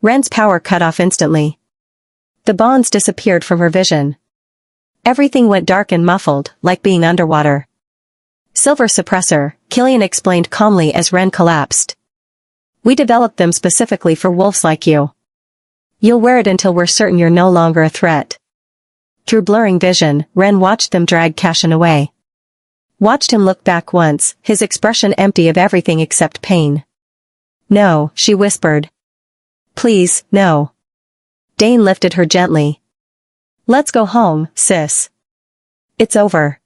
Wren's power cut off instantly. The bonds disappeared from her vision. Everything went dark and muffled, like being underwater. Silver suppressor, Cassian explained calmly as Wren collapsed. We developed them specifically for wolves like you. You'll wear it until we're certain you're no longer a threat. Through blurring vision, Wren watched them drag Cassian away. Watched him look back once, his expression empty of everything except pain. No, she whispered. Please, no. Dane lifted her gently. Let's go home, sis. It's over.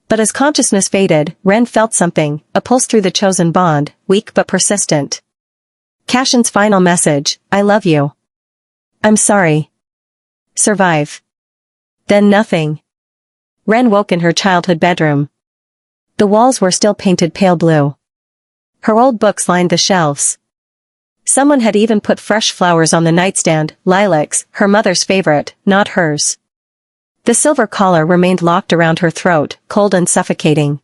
But as consciousness faded, Wren felt something, a pulse through the chosen bond, weak but persistent. Cassian's final message, I love you. I'm sorry. Survive. Then nothing. Wren woke in her childhood bedroom. The walls were still painted pale blue. Her old books lined the shelves. Someone had even put fresh flowers on the nightstand, lilacs, her mother's favorite, not hers. The silver collar remained locked around her throat, cold and suffocating.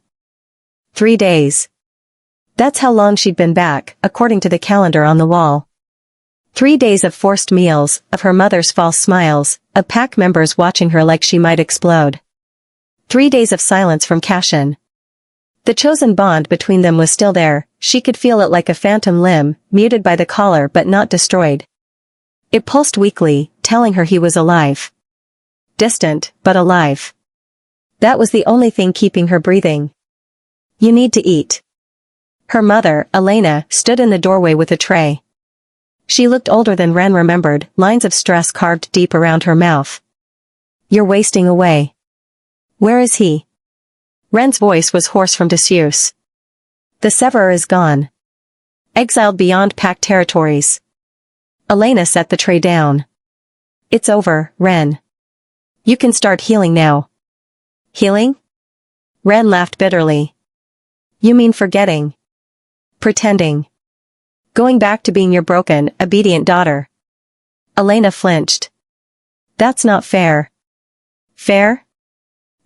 3 days. That's how long she'd been back, according to the calendar on the wall. 3 days of forced meals, of her mother's false smiles, of pack members watching her like she might explode. 3 days of silence from Cassian. The chosen bond between them was still there, she could feel it like a phantom limb, muted by the collar but not destroyed. It pulsed weakly, telling her he was alive. Distant, but alive. That was the only thing keeping her breathing. You need to eat. Her mother, Elena, stood in the doorway with a tray. She looked older than Wren remembered, lines of stress carved deep around her mouth. You're wasting away. Where is he? Wren's voice was hoarse from disuse. The severer is gone. Exiled beyond pack territories. Elena set the tray down. It's over, Wren. You can start healing now. Healing? Wren laughed bitterly. You mean forgetting? Pretending. Going back to being your broken, obedient daughter. Elena flinched. That's not fair. Fair?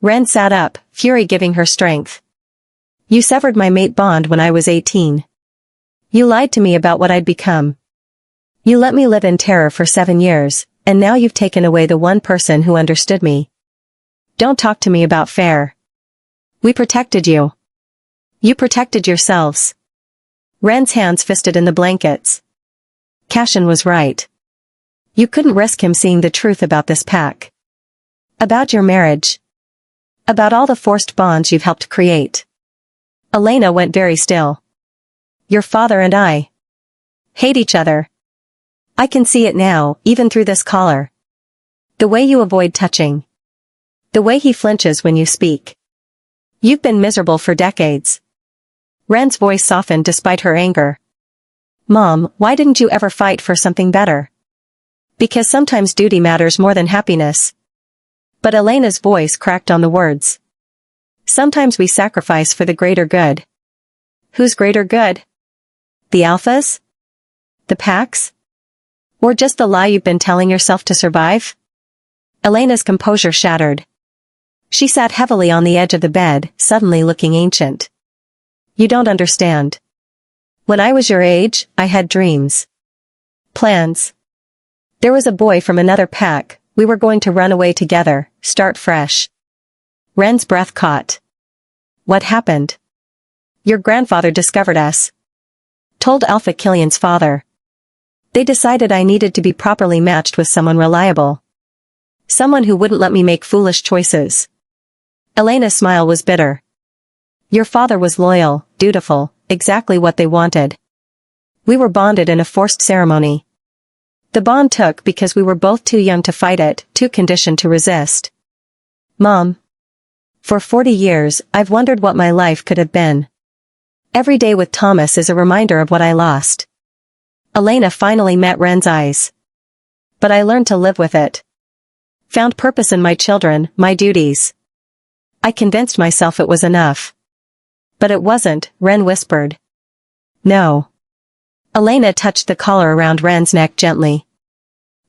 Wren sat up, fury giving her strength. You severed my mate bond when I was 18. You lied to me about what I'd become. You let me live in terror for 7 years, and now you've taken away the one person who understood me. Don't talk to me about fair. We protected you. You protected yourselves. Wren's hands fisted in the blankets. Cassian was right. You couldn't risk him seeing the truth about this pack. About your marriage. About all the forced bonds you've helped create. Elena went very still. Your father and I hate each other. I can see it now, even through this collar. The way you avoid touching. The way he flinches when you speak. You've been miserable for decades. Wren's voice softened despite her anger. Mom, why didn't you ever fight for something better? Because sometimes duty matters more than happiness. But Elena's voice cracked on the words. Sometimes we sacrifice for the greater good. Whose greater good? The alphas? The packs? Or just the lie you've been telling yourself to survive? Elena's composure shattered. She sat heavily on the edge of the bed, suddenly looking ancient. You don't understand. When I was your age, I had dreams. Plans. There was a boy from another pack, we were going to run away together, start fresh. Wren's breath caught. What happened? Your grandfather discovered us. Told Alpha Killian's father. They decided I needed to be properly matched with someone reliable. Someone who wouldn't let me make foolish choices. Elena's smile was bitter. Your father was loyal, dutiful, exactly what they wanted. We were bonded in a forced ceremony. The bond took because we were both too young to fight it, too conditioned to resist. Mom. For 40 years, I've wondered what my life could have been. Every day with Thomas is a reminder of what I lost. Elena finally met Wren's eyes. But I learned to live with it. Found purpose in my children, my duties. I convinced myself it was enough. But it wasn't, Wren whispered. No. Elena touched the collar around Wren's neck gently.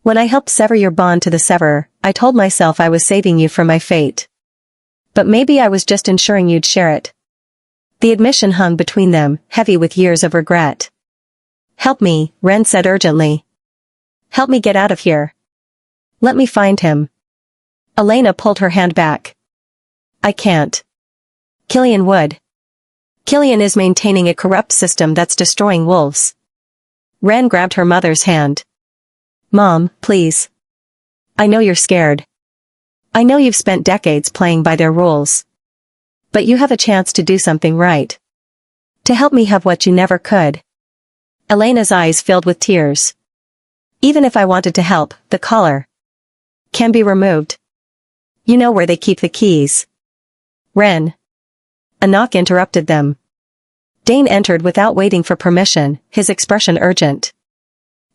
When I helped sever your bond to the severer, I told myself I was saving you from my fate. But maybe I was just ensuring you'd share it. The admission hung between them, heavy with years of regret. Help me, Wren said urgently. Help me get out of here. Let me find him. Elena pulled her hand back. I can't. Killian would. Killian is maintaining a corrupt system that's destroying wolves. Wren grabbed her mother's hand. Mom, please. I know you're scared. I know you've spent decades playing by their rules. But you have a chance to do something right. To help me have what you never could. Elena's eyes filled with tears. Even if I wanted to help, the collar can be removed. You know where they keep the keys. Wren. A knock interrupted them. Dane entered without waiting for permission, his expression urgent.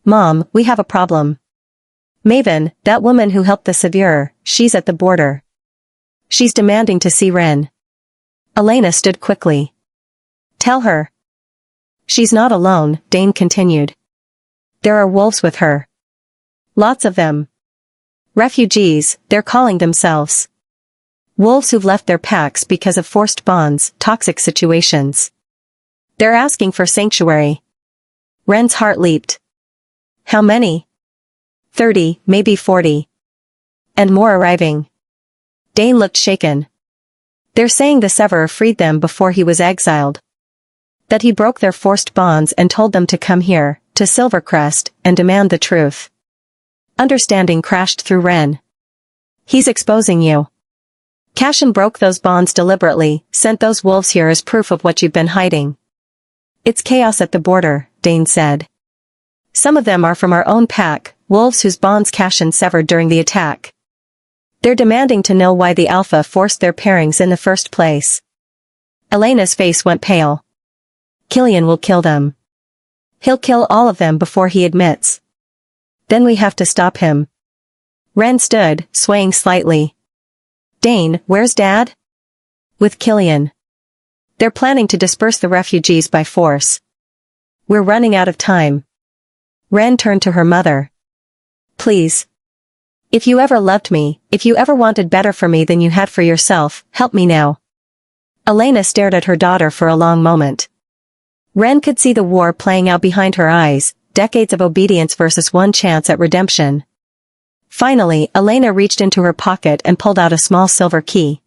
"Mom, we have a problem. Maven, that woman who helped the sever, she's at the border. She's demanding to see Wren." Elena stood quickly. "Tell her. She's not alone," Dane continued. "There are wolves with her. Lots of them. Refugees, they're calling themselves. Wolves who've left their packs because of forced bonds, toxic situations. They're asking for sanctuary." Wren's heart leaped. "How many?" 30, maybe 40. And more arriving. Dane looked shaken. "They're saying the sever freed them before he was exiled. That he broke their forced bonds and told them to come here, to Silvercrest, and demand the truth." Understanding crashed through Wren. "He's exposing you. Cassian broke those bonds deliberately, sent those wolves here as proof of what you've been hiding." "It's chaos at the border," Dane said. "Some of them are from our own pack, wolves whose bonds Cassian severed during the attack. They're demanding to know why the Alpha forced their pairings in the first place." Elena's face went pale. "Killian will kill them. He'll kill all of them before he admits. Then we have to stop him." Wren stood, swaying slightly. "Dane, where's Dad?" "With Killian. They're planning to disperse the refugees by force. We're running out of time." Wren turned to her mother. "Please. If you ever loved me, if you ever wanted better for me than you had for yourself, help me now." Elena stared at her daughter for a long moment. Wren could see the war playing out behind her eyes, decades of obedience versus one chance at redemption. Finally, Elena reached into her pocket and pulled out a small silver key.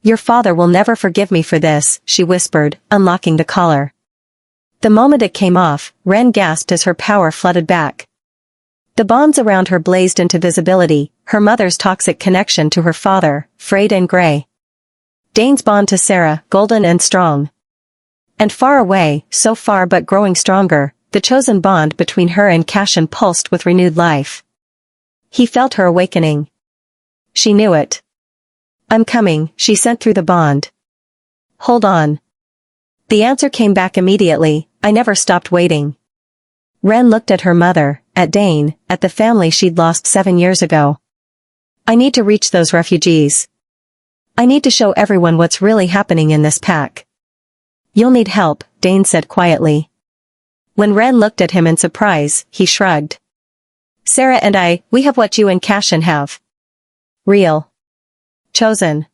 "Your father will never forgive me for this," she whispered, unlocking the collar. The moment it came off, Wren gasped as her power flooded back. The bonds around her blazed into visibility, her mother's toxic connection to her father, frayed and gray. Dane's bond to Sarah, golden and strong. And far away, so far but growing stronger, the chosen bond between her and Cassian pulsed with renewed life. He felt her awakening. She knew it. "I'm coming," she sent through the bond. "Hold on." The answer came back immediately, "I never stopped waiting." Wren looked at her mother, at Dane, at the family she'd lost 7 years ago. "I need to reach those refugees. I need to show everyone what's really happening in this pack." "You'll need help," Dane said quietly. When Wren looked at him in surprise, he shrugged. "Sarah and I, we have what you and Cassian have. Real. Chosen.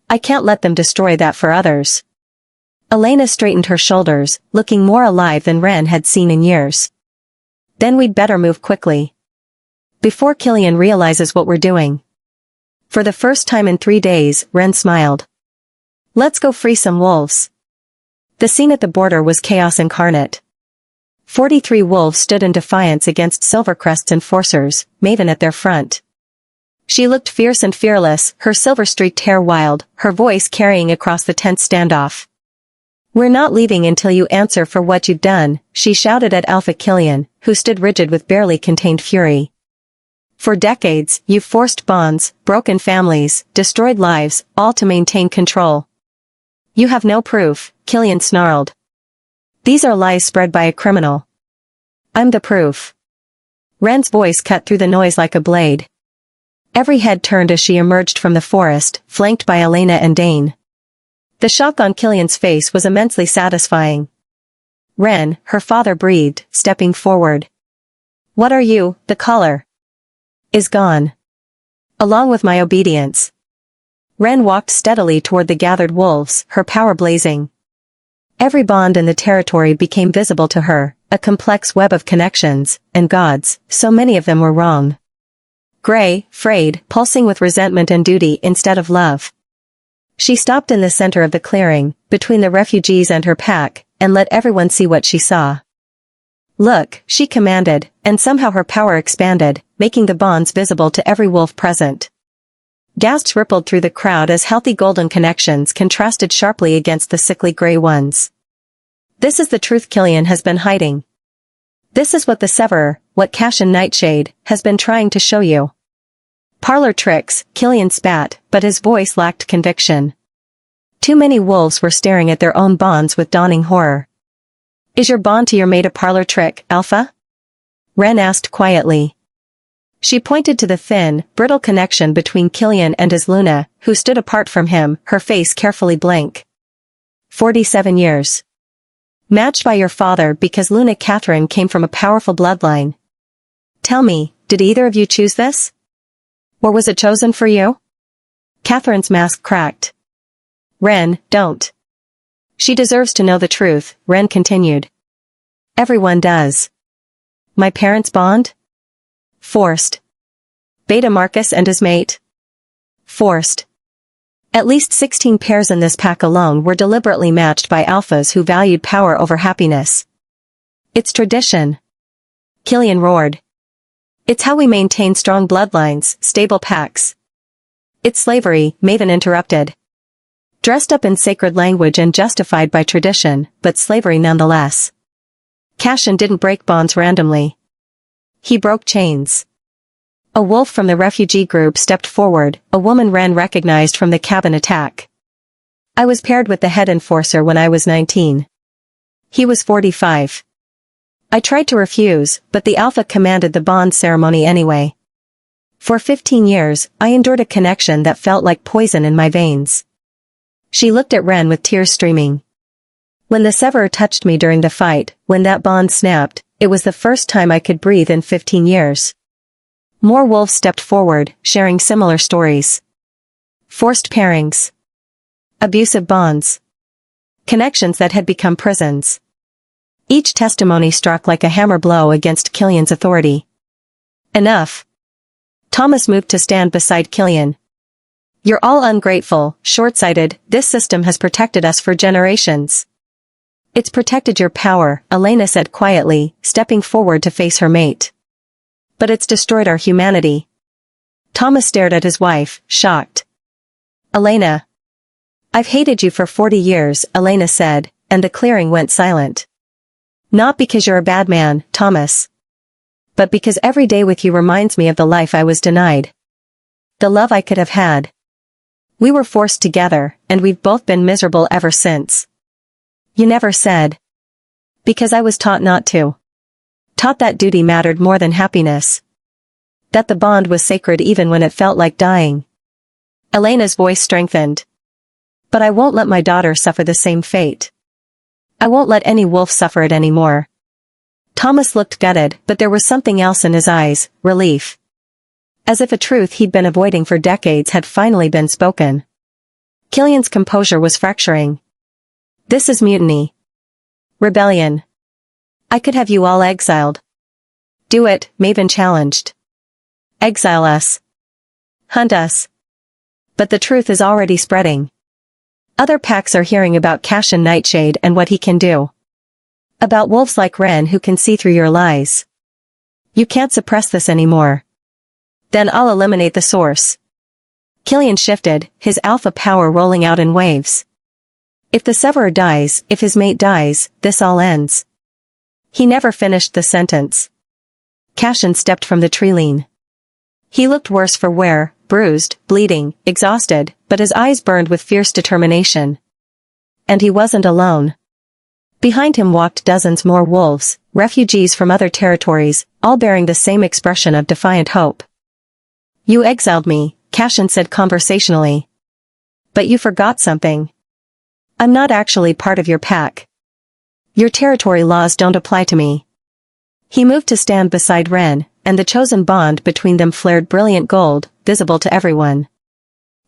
I can't let them destroy that for others." Elena straightened her shoulders, looking more alive than Wren had seen in years. "Then we'd better move quickly. Before Killian realizes what we're doing." For the first time in 3 days, Wren smiled. "Let's go free some wolves." The scene at the border was chaos incarnate. 43 wolves stood in defiance against Silvercrest's enforcers, Maven at their front. She looked fierce and fearless, her silver-streaked hair wild, her voice carrying across the tense standoff. "We're not leaving until you answer for what you've done," she shouted at Alpha Killian, who stood rigid with barely contained fury. "For decades, you've forced bonds, broken families, destroyed lives, all to maintain control. You have no proof," Killian snarled. "These are lies spread by a criminal. I'm the proof." Wren's voice cut through the noise like a blade. Every head turned as she emerged from the forest, flanked by Elena and Dane. The shock on Killian's face was immensely satisfying. "Wren," her father breathed, stepping forward. "What are you?" "The collar is gone. Along with my obedience." Wren walked steadily toward the gathered wolves, her power blazing. Every bond in the territory became visible to her, a complex web of connections, and gods, so many of them were wrong. Gray, frayed, pulsing with resentment and duty instead of love. She stopped in the center of the clearing, between the refugees and her pack, and let everyone see what she saw. "Look," she commanded, and somehow her power expanded, making the bonds visible to every wolf present. Gasps rippled through the crowd as healthy golden connections contrasted sharply against the sickly gray ones. "This is the truth Killian has been hiding. This is what the sever, what Cassian Nightshade, has been trying to show you." "Parlor tricks," Killian spat, but his voice lacked conviction. Too many wolves were staring at their own bonds with dawning horror. Is your bond to your mate a parlor trick, Alpha? Wren asked quietly. She pointed to the thin, brittle connection between Cassian and his Luna, who stood apart from him, her face carefully blank. 47 years. Matched by your father because Luna Catherine came from a powerful bloodline. Tell me, did either of you choose this? Or was it chosen for you? Catherine's mask cracked. Wren, don't. She deserves to know the truth, Wren continued. Everyone does. My parents' bond? Forced. Beta Marcus and his mate? Forced. At least 16 pairs in this pack alone were deliberately matched by alphas who valued power over happiness. It's tradition. Cassian roared. It's how we maintain strong bloodlines, stable packs. It's slavery, Maven interrupted. Dressed up in sacred language and justified by tradition, but slavery nonetheless. Cassian didn't break bonds randomly. He broke chains. A wolf from the refugee group stepped forward, a woman Wren recognized from the cabin attack. I was paired with the head enforcer when I was 19. He was 45. I tried to refuse, but the Alpha commanded the bond ceremony anyway. For 15 years, I endured a connection that felt like poison in my veins. She looked at Wren with tears streaming. When the sever touched me during the fight, when that bond snapped, it was the first time I could breathe in 15 years. More wolves stepped forward, sharing similar stories. Forced pairings. Abusive bonds. Connections that had become prisons. Each testimony struck like a hammer blow against Cassian's authority. Enough. Thomas moved to stand beside Cassian. You're all ungrateful, short-sighted, this system has protected us for generations. It's protected your power, Elena said quietly, stepping forward to face her mate. But it's destroyed our humanity. Thomas stared at his wife, shocked. Elena. I've hated you for 40 years, Elena said, and the clearing went silent. Not because you're a bad man, Thomas. But because every day with you reminds me of the life I was denied. The love I could have had. We were forced together, and we've both been miserable ever since. You never said. Because I was taught not to. Taught that duty mattered more than happiness. That the bond was sacred even when it felt like dying. Elena's voice strengthened. But I won't let my daughter suffer the same fate. I won't let any wolf suffer it anymore. Thomas looked gutted, but there was something else in his eyes, relief. As if a truth he'd been avoiding for decades had finally been spoken. Cassian's composure was fracturing. This is mutiny. Rebellion. I could have you all exiled. Do it, Maven challenged. Exile us. Hunt us. But the truth is already spreading. Other packs are hearing about Cassian Nightshade and what he can do. About wolves like Wren who can see through your lies. You can't suppress this anymore. Then I'll eliminate the source. Cassian shifted, his alpha power rolling out in waves. If the severer dies, if his mate dies, this all ends. He never finished the sentence. Cassian stepped from the tree-line. He looked worse for wear, bruised, bleeding, exhausted, but his eyes burned with fierce determination. And he wasn't alone. Behind him walked dozens more wolves, refugees from other territories, all bearing the same expression of defiant hope. You exiled me, Cassian said conversationally. But you forgot something. I'm not actually part of your pack. Your territory laws don't apply to me. He moved to stand beside Wren, and the chosen bond between them flared brilliant gold, visible to everyone.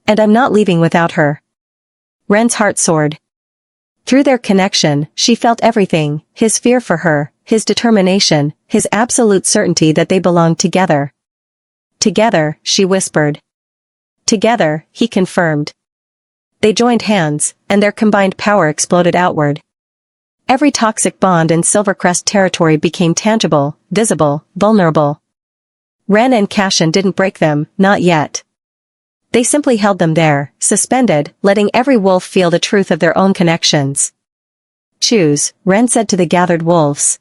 And I'm not leaving without her. Wren's heart soared. Through their connection, she felt everything, his fear for her, his determination, his absolute certainty that they belonged together. Together, she whispered. Together, he confirmed. They joined hands, and their combined power exploded outward. Every toxic bond in Silvercrest territory became tangible, visible, vulnerable. Wren and Cassian didn't break them, not yet. They simply held them there, suspended, letting every wolf feel the truth of their own connections. Choose, Wren said to the gathered wolves.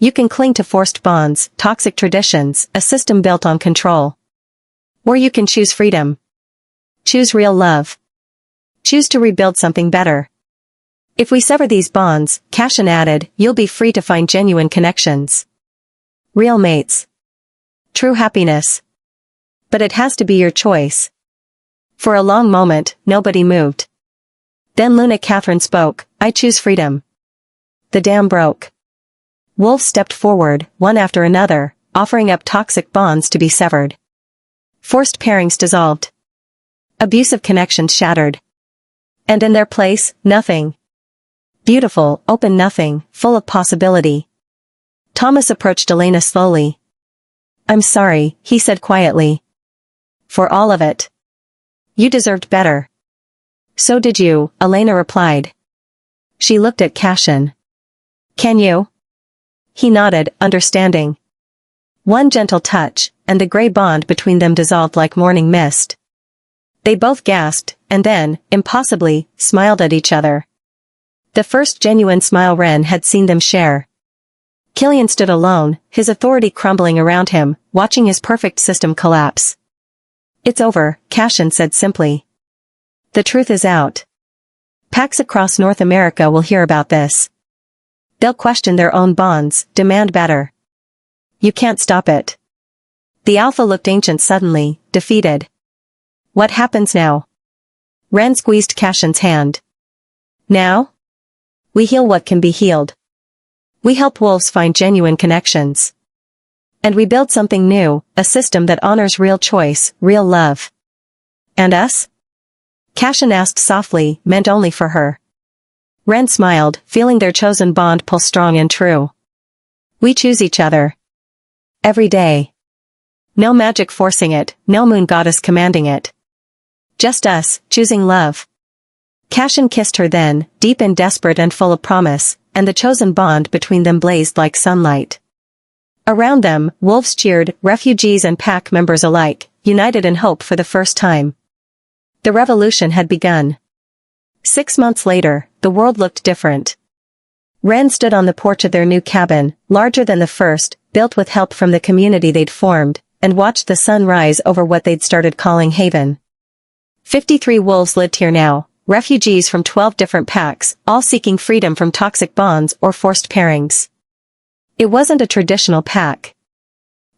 You can cling to forced bonds, toxic traditions, a system built on control. Or you can choose freedom. Choose real love. Choose to rebuild something better. If we sever these bonds, Cassian added, you'll be free to find genuine connections. Real mates. True happiness. But it has to be your choice. For a long moment, nobody moved. Then Luna Catherine spoke, I choose freedom. The dam broke. Wolves stepped forward, one after another, offering up toxic bonds to be severed. Forced pairings dissolved. Abusive connections shattered. And in their place, nothing. Beautiful, open nothing, full of possibility. Thomas approached Elena slowly. I'm sorry, he said quietly. For all of it. You deserved better. So did you, Elena replied. She looked at Cassian. Can you? He nodded, understanding. One gentle touch, and the gray bond between them dissolved like morning mist. They both gasped, and then, impossibly, smiled at each other. The first genuine smile Wren had seen them share. Killian stood alone, his authority crumbling around him, watching his perfect system collapse. It's over, Cassian said simply. The truth is out. Packs across North America will hear about this. They'll question their own bonds, demand better. You can't stop it. The Alpha looked ancient suddenly, defeated. What happens now? Wren squeezed Cassian's hand. Now? We heal what can be healed. We help wolves find genuine connections. And we build something new, a system that honors real choice, real love. And us? Cassian asked softly, meant only for her. Wren smiled, feeling their chosen bond pull strong and true. We choose each other. Every day. No magic forcing it, no moon goddess commanding it. Just us, choosing love. Cassian kissed her then, deep and desperate and full of promise, and the chosen bond between them blazed like sunlight. Around them, wolves cheered, refugees and pack members alike, united in hope for the first time. The revolution had begun. 6 months later, the world looked different. Wren stood on the porch of their new cabin, larger than the first, built with help from the community they'd formed, and watched the sun rise over what they'd started calling Haven. 53 wolves lived here now, refugees from 12 different packs, all seeking freedom from toxic bonds or forced pairings. It wasn't a traditional pack.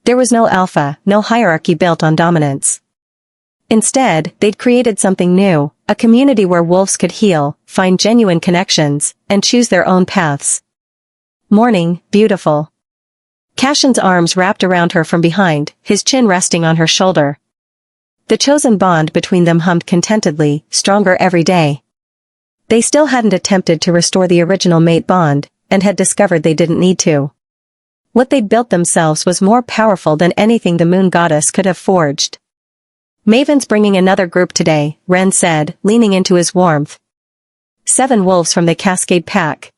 There was no alpha, no hierarchy built on dominance. Instead, they'd created something new, a community where wolves could heal, find genuine connections, and choose their own paths. Morning, beautiful. Cassian's arms wrapped around her from behind, his chin resting on her shoulder. The chosen bond between them hummed contentedly, stronger every day. They still hadn't attempted to restore the original mate bond, and had discovered they didn't need to. What they'd built themselves was more powerful than anything the moon goddess could have forged. Maven's bringing another group today, Wren said, leaning into his warmth. 7 wolves from the Cascade Pack.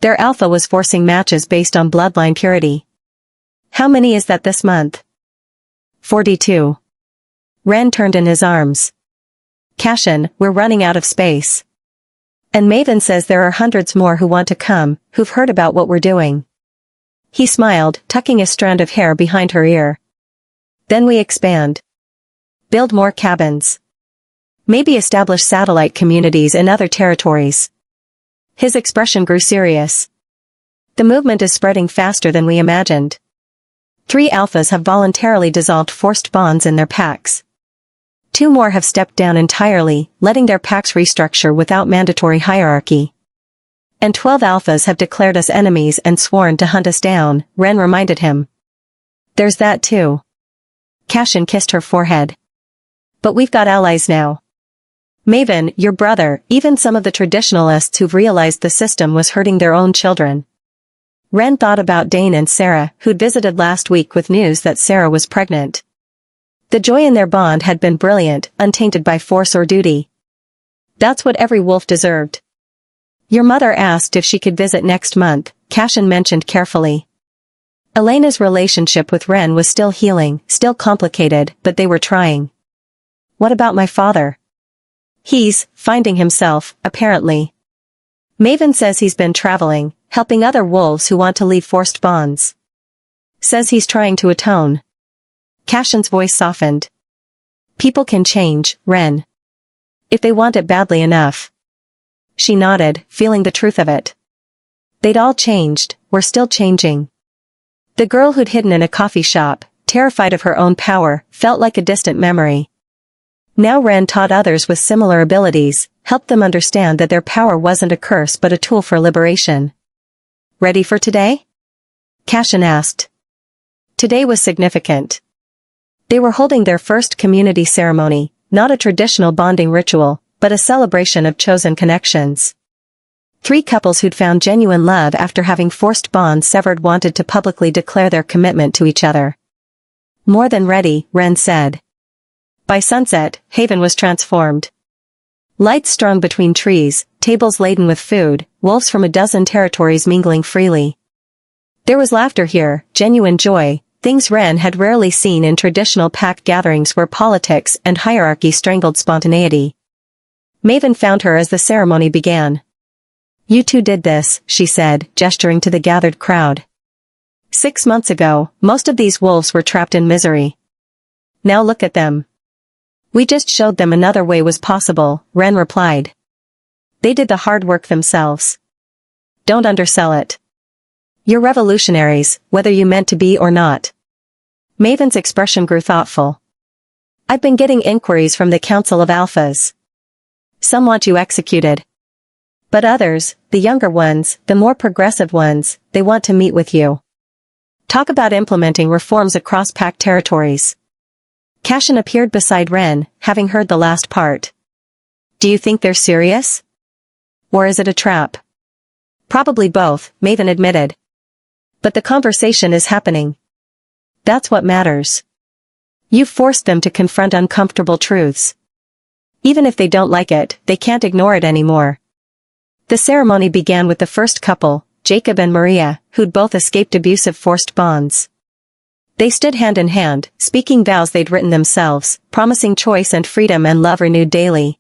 Their alpha was forcing matches based on bloodline purity. How many is that this month? 42. Wren turned in his arms. Cassian, we're running out of space. And Maven says there are hundreds more who want to come, who've heard about what we're doing. He smiled, tucking a strand of hair behind her ear. Then we expand. Build more cabins. Maybe establish satellite communities in other territories. His expression grew serious. The movement is spreading faster than we imagined. 3 alphas have voluntarily dissolved forced bonds in their packs. 2 more have stepped down entirely, letting their packs restructure without mandatory hierarchy. And 12 alphas have declared us enemies and sworn to hunt us down, Wren reminded him. There's that too. Cassian kissed her forehead. But we've got allies now. Maven, your brother, even some of the traditionalists who've realized the system was hurting their own children. Wren thought about Dane and Sarah, who'd visited last week with news that Sarah was pregnant. The joy in their bond had been brilliant, untainted by force or duty. That's what every wolf deserved. Your mother asked if she could visit next month, Cassian mentioned carefully. Elena's relationship with Wren was still healing, still complicated, but they were trying. What about my father? He's finding himself, apparently. Maven says he's been traveling, helping other wolves who want to leave forced bonds. Says he's trying to atone. Cassian's voice softened. People can change, Wren. If they want it badly enough. She nodded, feeling the truth of it. They'd all changed, were still changing. The girl who'd hidden in a coffee shop, terrified of her own power, felt like a distant memory. Now Wren taught others with similar abilities, helped them understand that their power wasn't a curse but a tool for liberation. Ready for today? Cassian asked. Today was significant. They were holding their first community ceremony, not a traditional bonding ritual, but a celebration of chosen connections. 3 couples who'd found genuine love after having forced bonds severed wanted to publicly declare their commitment to each other. More than ready, Wren said. By sunset, Haven was transformed. Lights strung between trees, tables laden with food, wolves from a dozen territories mingling freely. There was laughter here, genuine joy, things Wren had rarely seen in traditional pack gatherings where politics and hierarchy strangled spontaneity. Maven found her as the ceremony began. You two did this, she said, gesturing to the gathered crowd. 6 months ago, most of these wolves were trapped in misery. Now look at them. We just showed them another way was possible, Wren replied. They did the hard work themselves. Don't undersell it. You're revolutionaries, whether you meant to be or not. Maven's expression grew thoughtful. I've been getting inquiries from the Council of Alphas. Some want you executed. But others, the younger ones, the more progressive ones, they want to meet with you. Talk about implementing reforms across pack territories. Cassian appeared beside Wren, having heard the last part. Do you think they're serious? Or is it a trap? Probably both, Maven admitted. But the conversation is happening. That's what matters. You've forced them to confront uncomfortable truths. Even if they don't like it, they can't ignore it anymore. The ceremony began with the first couple, Jacob and Maria, who'd both escaped abusive forced bonds. They stood hand in hand, speaking vows they'd written themselves, promising choice and freedom and love renewed daily.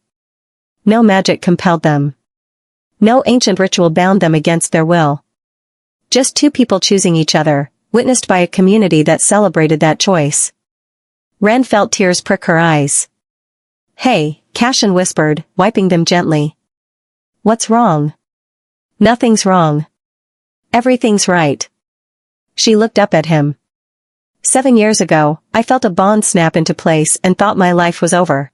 No magic compelled them. No ancient ritual bound them against their will. Just 2 people choosing each other, witnessed by a community that celebrated that choice. Wren felt tears prick her eyes. Hey, Cassian whispered, wiping them gently. What's wrong? Nothing's wrong. Everything's right. She looked up at him. 7 years ago, I felt a bond snap into place and thought my life was over.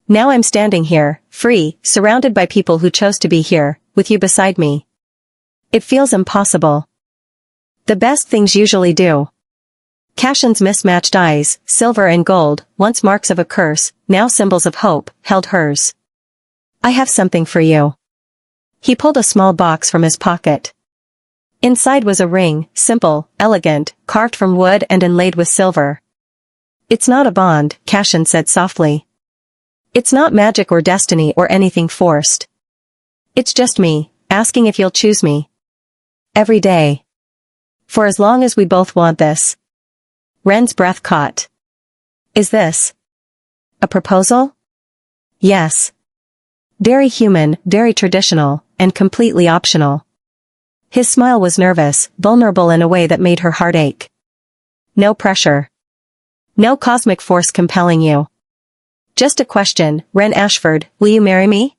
Now I'm standing here, free, surrounded by people who chose to be here, with you beside me. It feels impossible. The best things usually do. Cassian's mismatched eyes, silver and gold, once marks of a curse, now symbols of hope, held hers. I have something for you. He pulled a small box from his pocket. Inside was a ring, simple, elegant, carved from wood and inlaid with silver. It's not a bond, Cassian said softly. It's not magic or destiny or anything forced. It's just me, asking if you'll choose me. Every day. For as long as we both want this. Wren's breath caught. Is this a proposal? Yes. Very human, very traditional, and completely optional. His smile was nervous, vulnerable in a way that made her heart ache. No pressure. No cosmic force compelling you. Just a question, Wren Ashford, will you marry me?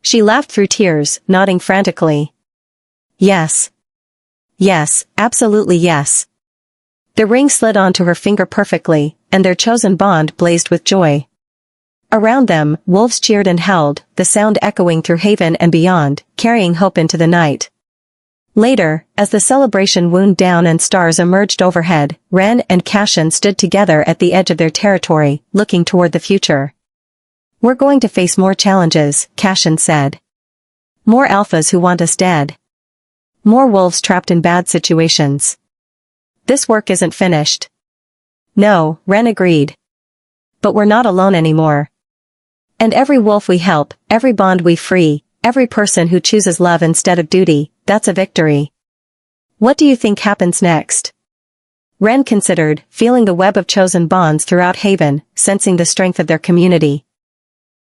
She laughed through tears, nodding frantically. Yes. Yes, absolutely yes. The ring slid onto her finger perfectly, and their chosen bond blazed with joy. Around them, wolves cheered and howled, the sound echoing through Haven and beyond, carrying hope into the night. Later, as the celebration wound down and stars emerged overhead, Wren and Cassian stood together at the edge of their territory, looking toward the future. We're going to face more challenges, Cassian said. More alphas who want us dead. More wolves trapped in bad situations. This work isn't finished. No, Wren agreed. But we're not alone anymore. And every wolf we help, every bond we free, every person who chooses love instead of duty, that's a victory. What do you think happens next? Wren considered, feeling the web of chosen bonds throughout Haven, sensing the strength of their community.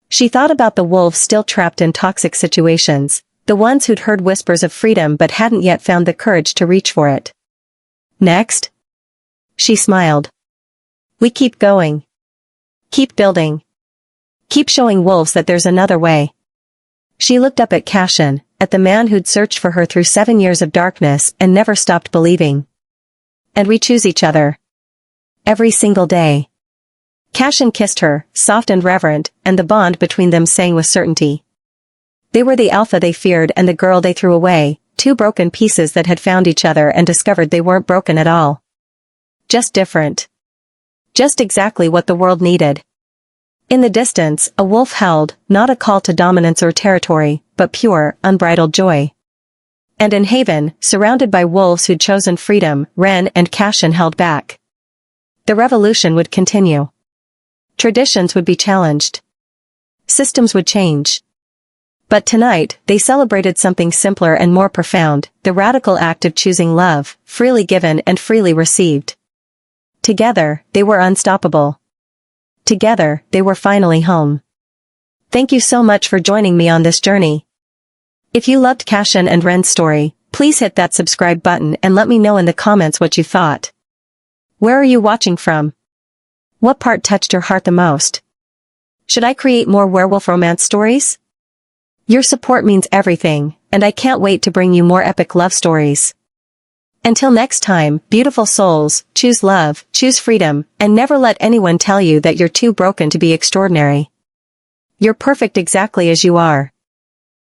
She thought about the wolves still trapped in toxic situations, the ones who'd heard whispers of freedom but hadn't yet found the courage to reach for it. Next? She smiled. We keep going. Keep building. Keep showing wolves that there's another way. She looked up at Cassian, at the man who'd searched for her through 7 years of darkness and never stopped believing. And we choose each other. Every single day. Cassian kissed her, soft and reverent, and the bond between them sang with certainty. They were the alpha they feared and the girl they threw away, two broken pieces that had found each other and discovered they weren't broken at all. Just different. Just exactly what the world needed. In the distance, a wolf howled, not a call to dominance or territory, but pure, unbridled joy. And in Haven, surrounded by wolves who'd chosen freedom, Wren and Cassian held back. The revolution would continue. Traditions would be challenged. Systems would change. But tonight, they celebrated something simpler and more profound, the radical act of choosing love, freely given and freely received. Together, they were unstoppable. Together, they were finally home. Thank you so much for joining me on this journey. If you loved Cassian and Wren's story, please hit that subscribe button and let me know in the comments what you thought. Where are you watching from? What part touched your heart the most? Should I create more werewolf romance stories? Your support means everything, and I can't wait to bring you more epic love stories. Until next time, beautiful souls, choose love, choose freedom, and never let anyone tell you that you're too broken to be extraordinary. You're perfect exactly as you are.